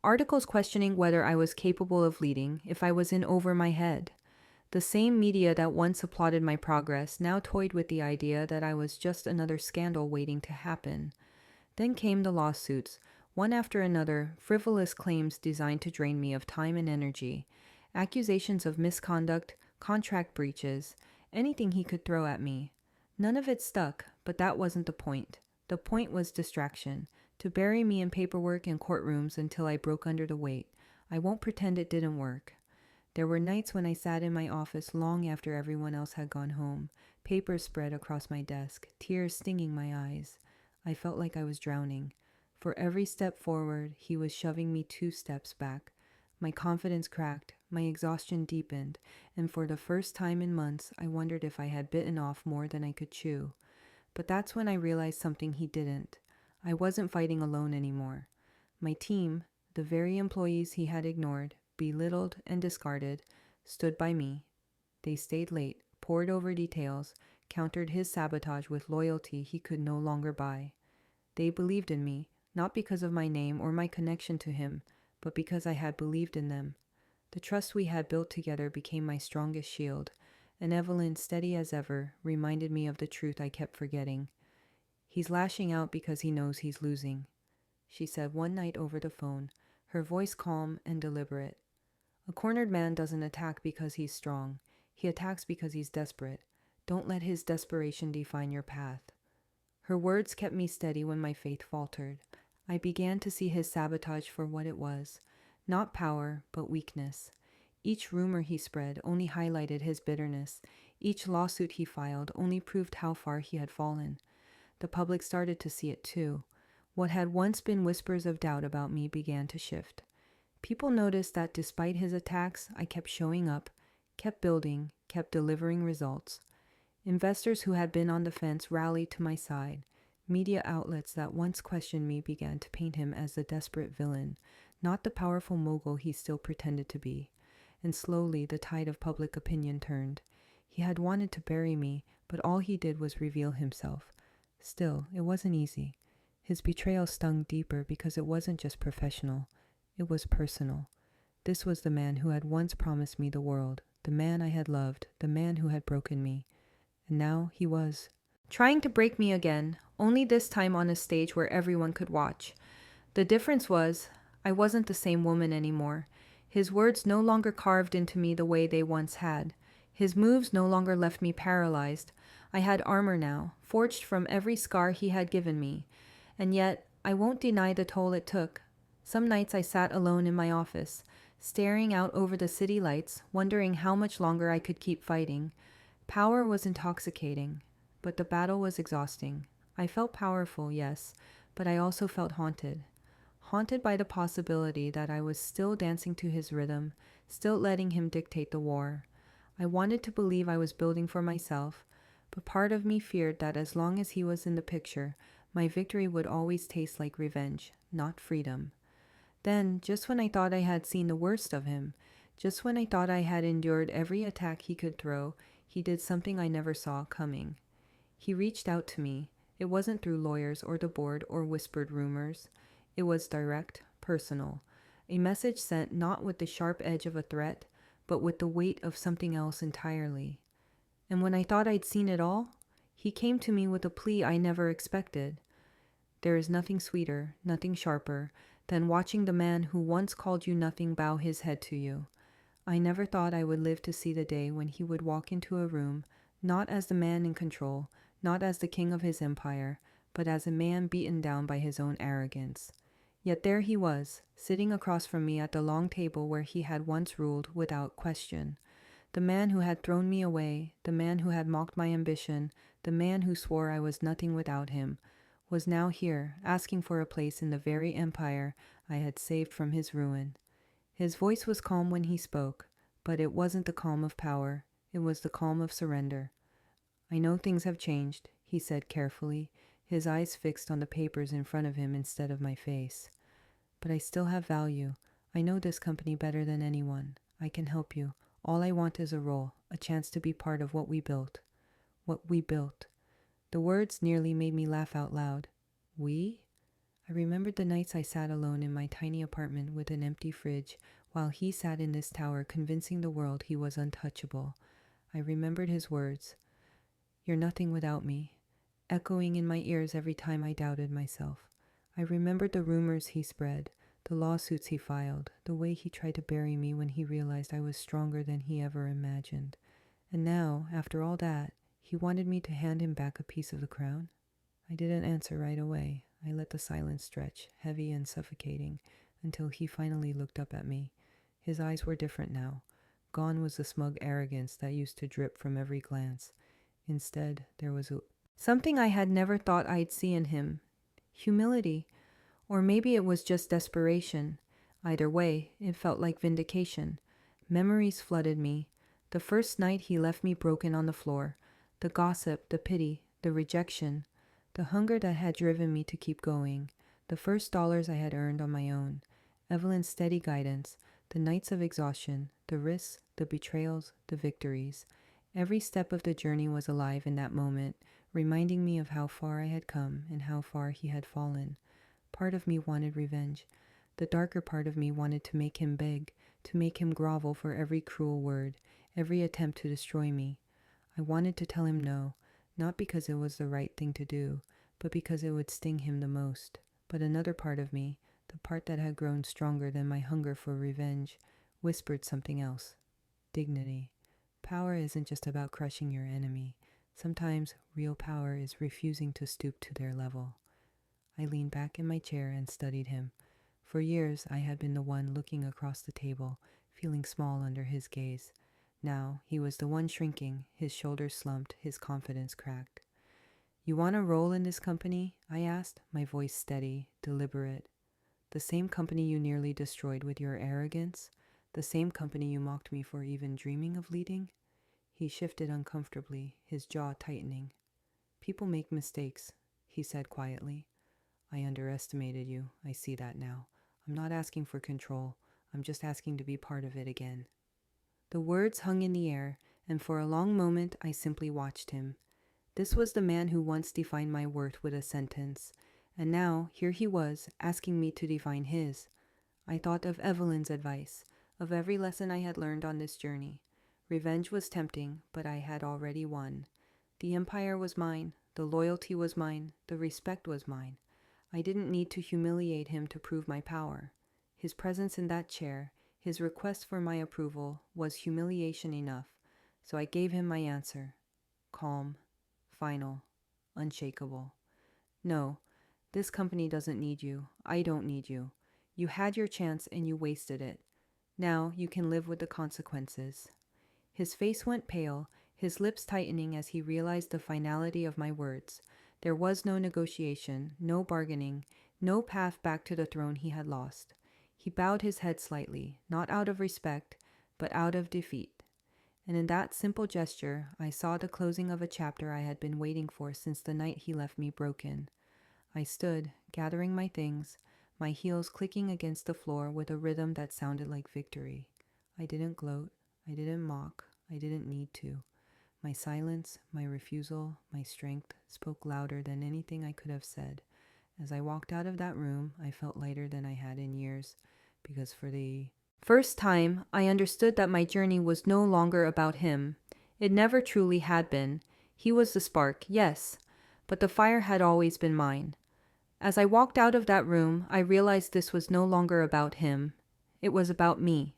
Articles questioning whether I was capable of leading, if I was in over my head. The same media that once applauded my progress now toyed with the idea that I was just another scandal waiting to happen. Then came the lawsuits, one after another, frivolous claims designed to drain me of time and energy, accusations of misconduct, contract breaches, anything he could throw at me. None of it stuck, but that wasn't the point. The point was distraction, to bury me in paperwork and courtrooms until I broke under the weight. I won't pretend it didn't work. There were nights when I sat in my office long after everyone else had gone home, papers spread across my desk, tears stinging my eyes. I felt like I was drowning. For every step forward, he was shoving me 2 steps back. My confidence cracked, my exhaustion deepened, and for the first time in months, I wondered if I had bitten off more than I could chew. But that's when I realized something he didn't. I wasn't fighting alone anymore. My team, the very employees he had ignored, belittled and discarded, stood by me. They stayed late, pored over details, countered his sabotage with loyalty he could no longer buy. They believed in me, not because of my name or my connection to him, but because I had believed in them. The trust we had built together became my strongest shield, and Evelyn, steady as ever, reminded me of the truth I kept forgetting. He's lashing out because he knows he's losing, she said one night over the phone, her voice calm and deliberate. A cornered man doesn't attack because he's strong. He attacks because he's desperate. Don't let his desperation define your path. Her words kept me steady when my faith faltered. I began to see his sabotage for what it was. Not power, but weakness. Each rumor he spread only highlighted his bitterness. Each lawsuit he filed only proved how far he had fallen. The public started to see it too. What had once been whispers of doubt about me began to shift. People noticed that despite his attacks, I kept showing up, kept building, kept delivering results. Investors who had been on the fence rallied to my side. Media outlets that once questioned me began to paint him as the desperate villain, not the powerful mogul he still pretended to be. And slowly the tide of public opinion turned. He had wanted to bury me, but all he did was reveal himself. Still, it wasn't easy. His betrayal stung deeper because it wasn't just professional. It was personal. This was the man who had once promised me the world, the man I had loved, the man who had broken me. And now he was trying to break me again, only this time on a stage where everyone could watch. The difference was, I wasn't the same woman anymore. His words no longer carved into me the way they once had. His moves no longer left me paralyzed. I had armor now, forged from every scar he had given me. And yet, I won't deny the toll it took. Some nights I sat alone in my office, staring out over the city lights, wondering how much longer I could keep fighting. Power was intoxicating, but the battle was exhausting. I felt powerful, yes, but I also felt haunted. Haunted by the possibility that I was still dancing to his rhythm, still letting him dictate the war. I wanted to believe I was building for myself, but part of me feared that as long as he was in the picture, my victory would always taste like revenge, not freedom. Then, just when I thought I had seen the worst of him, just when I thought I had endured every attack he could throw, he did something I never saw coming. He reached out to me. It wasn't through lawyers or the board or whispered rumors. It was direct, personal. A message sent not with the sharp edge of a threat, but with the weight of something else entirely. And when I thought I'd seen it all, he came to me with a plea I never expected. There is nothing sweeter, nothing sharper, than watching the man who once called you nothing bow his head to you. I never thought I would live to see the day when he would walk into a room, not as the man in control, not as the king of his empire, but as a man beaten down by his own arrogance. Yet there he was, sitting across from me at the long table where he had once ruled without question. The man who had thrown me away, the man who had mocked my ambition, the man who swore I was nothing without him, was now here, asking for a place in the very empire I had saved from his ruin. His voice was calm when he spoke, but it wasn't the calm of power, it was the calm of surrender. I know things have changed, he said carefully, his eyes fixed on the papers in front of him instead of my face. But I still have value. I know this company better than anyone. I can help you. All I want is a role, a chance to be part of what we built. What we built. The words nearly made me laugh out loud. We? I remembered the nights I sat alone in my tiny apartment with an empty fridge, while he sat in this tower convincing the world he was untouchable. I remembered his words, "You're nothing without me," echoing in my ears every time I doubted myself. I remembered the rumors he spread, the lawsuits he filed, the way he tried to bury me when he realized I was stronger than he ever imagined. And now, after all that, he wanted me to hand him back a piece of the crown? I didn't answer right away. I let the silence stretch, heavy and suffocating, until he finally looked up at me. His eyes were different now. Gone was the smug arrogance that used to drip from every glance. Instead, there was something I had never thought I'd see in him. Humility. Or maybe it was just desperation. Either way, it felt like vindication. Memories flooded me. The first night he left me broken on the floor. The gossip, the pity, the rejection. The hunger that had driven me to keep going. The first dollars I had earned on my own. Evelyn's steady guidance. The nights of exhaustion. The risks, the betrayals, the victories. Every step of the journey was alive in that moment, reminding me of how far I had come and how far he had fallen. Part of me wanted revenge. The darker part of me wanted to make him beg, to make him grovel for every cruel word, every attempt to destroy me. I wanted to tell him no, not because it was the right thing to do, but because it would sting him the most. But another part of me, the part that had grown stronger than my hunger for revenge, whispered something else. Dignity. Power isn't just about crushing your enemy. Sometimes real power is refusing to stoop to their level. I leaned back in my chair and studied him. For years, I had been the one looking across the table, feeling small under his gaze. Now, he was the one shrinking, his shoulders slumped, his confidence cracked. You want a role in this company? I asked, my voice steady, deliberate. The same company you nearly destroyed with your arrogance? The same company you mocked me for even dreaming of leading? He shifted uncomfortably, his jaw tightening. People make mistakes, he said quietly. I underestimated you. I see that now. I'm not asking for control. I'm just asking to be part of it again. The words hung in the air, and for a long moment I simply watched him. This was the man who once defined my worth with a sentence, and now here he was, asking me to define his. I thought of Evelyn's advice, of every lesson I had learned on this journey. Revenge was tempting, but I had already won. The empire was mine, the loyalty was mine, the respect was mine. I didn't need to humiliate him to prove my power. His presence in that chair, his request for my approval, was humiliation enough, so I gave him my answer. Calm, final, unshakable. No, this company doesn't need you. I don't need you. You had your chance and you wasted it. Now you can live with the consequences. His face went pale, his lips tightening as he realized the finality of my words. There was no negotiation, no bargaining, no path back to the throne he had lost. He bowed his head slightly, not out of respect, but out of defeat. And in that simple gesture, I saw the closing of a chapter I had been waiting for since the night he left me broken. I stood, gathering my things, my heels clicking against the floor with a rhythm that sounded like victory. I didn't gloat, I didn't mock, I didn't need to. My silence, my refusal, my strength spoke louder than anything I could have said. As I walked out of that room, I felt lighter than I had in years, because for the first time, I understood that my journey was no longer about him. It never truly had been. He was the spark, yes, but the fire had always been mine. As I walked out of that room, I realized this was no longer about him. It was about me.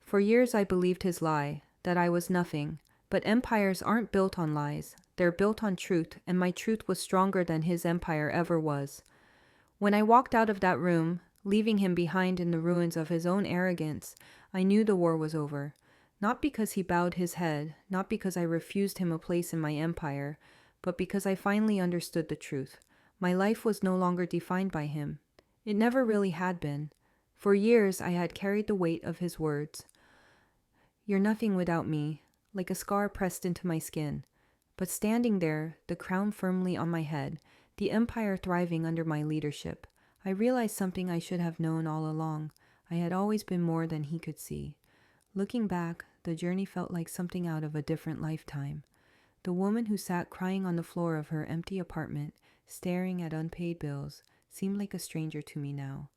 For years I believed his lie, that I was nothing, but empires aren't built on lies. They're built on truth, and my truth was stronger than his empire ever was. When I walked out of that room, leaving him behind in the ruins of his own arrogance, I knew the war was over. Not because he bowed his head, not because I refused him a place in my empire, but because I finally understood the truth. My life was no longer defined by him. It never really had been. For years I had carried the weight of his words. You're nothing without me, like a scar pressed into my skin. But standing there, the crown firmly on my head, the empire thriving under my leadership, I realized something I should have known all along. I had always been more than he could see. Looking back, the journey felt like something out of a different lifetime. The woman who sat crying on the floor of her empty apartment, staring at unpaid bills, seemed like a stranger to me now.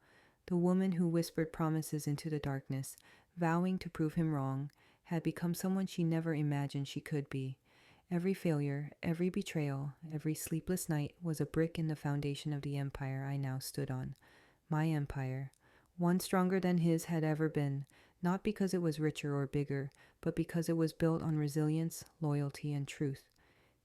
The woman who whispered promises into the darkness, vowing to prove him wrong, had become someone she never imagined she could be. Every failure, every betrayal, every sleepless night was a brick in the foundation of the empire I now stood on. My empire. One stronger than his had ever been, not because it was richer or bigger, but because it was built on resilience, loyalty, and truth.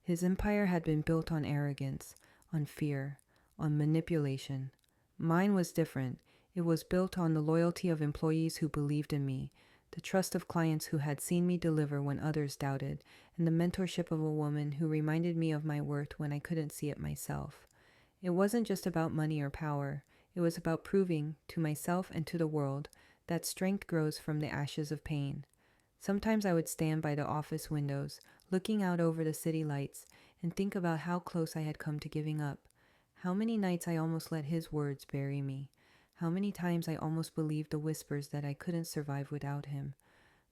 His empire had been built on arrogance, on fear, on manipulation. Mine was different. It was built on the loyalty of employees who believed in me, the trust of clients who had seen me deliver when others doubted, and the mentorship of a woman who reminded me of my worth when I couldn't see it myself. It wasn't just about money or power. It was about proving, to myself and to the world, that strength grows from the ashes of pain. Sometimes I would stand by the office windows, looking out over the city lights, and think about how close I had come to giving up. How many nights I almost let his words bury me. How many times I almost believed the whispers that I couldn't survive without him.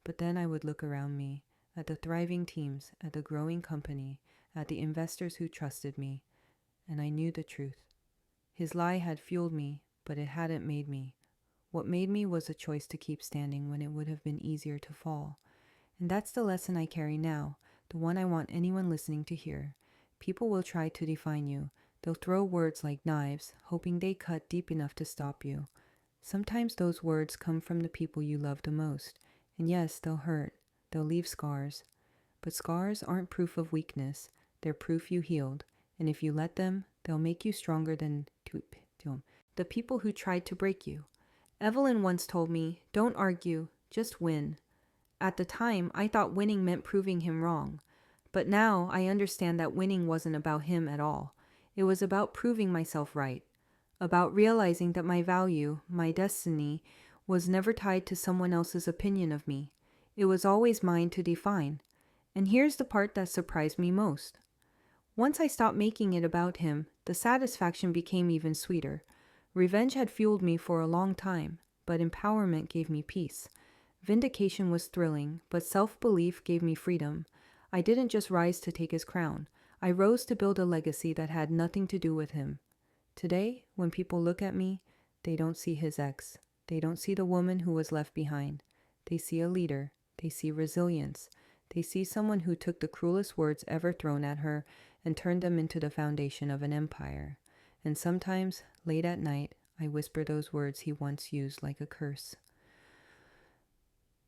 But then I would look around me, at the thriving teams, at the growing company, at the investors who trusted me, and I knew the truth. His lie had fueled me, but it hadn't made me. What made me was a choice to keep standing when it would have been easier to fall. And that's the lesson I carry now, the one I want anyone listening to hear. People will try to define you. They'll throw words like knives, hoping they cut deep enough to stop you. Sometimes those words come from the people you love the most. And yes, they'll hurt. They'll leave scars. But scars aren't proof of weakness. They're proof you healed. And if you let them, they'll make you stronger than the people who tried to break you. Evelyn once told me, don't argue, just win. At the time, I thought winning meant proving him wrong. But now I understand that winning wasn't about him at all. It was about proving myself right, about realizing that my value, my destiny, was never tied to someone else's opinion of me. It was always mine to define. And here's the part that surprised me most. Once I stopped making it about him, the satisfaction became even sweeter. Revenge had fueled me for a long time, but empowerment gave me peace. Vindication was thrilling, but self-belief gave me freedom. I didn't just rise to take his crown. I rose to build a legacy that had nothing to do with him. Today, when people look at me, they don't see his ex. They don't see the woman who was left behind. They see a leader. They see resilience. They see someone who took the cruelest words ever thrown at her and turned them into the foundation of an empire. And sometimes, late at night, I whisper those words he once used like a curse.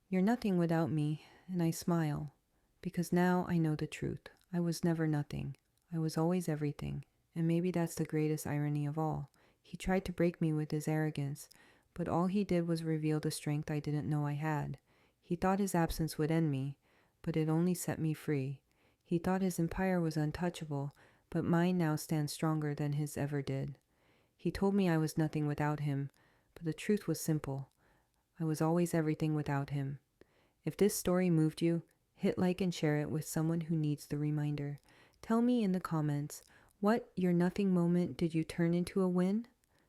You're nothing without me, and I smile, because now I know the truth. I was never nothing. I was always everything, and maybe that's the greatest irony of all. He tried to break me with his arrogance, but all he did was reveal the strength I didn't know I had. He thought his absence would end me, but it only set me free. He thought his empire was untouchable, but mine now stands stronger than his ever did. He told me I was nothing without him, but the truth was simple. I was always everything without him. If this story moved you, hit like and share it with someone who needs the reminder. Tell me in the comments, what your nothing moment did you turn into a win?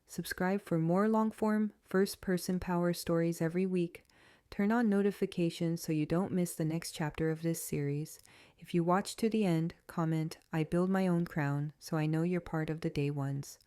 Subscribe for more long-form, first-person power stories every week. Turn on notifications so you don't miss the next chapter of this series. If you watch to the end, comment, I build my own crown, so I know you're part of the day ones.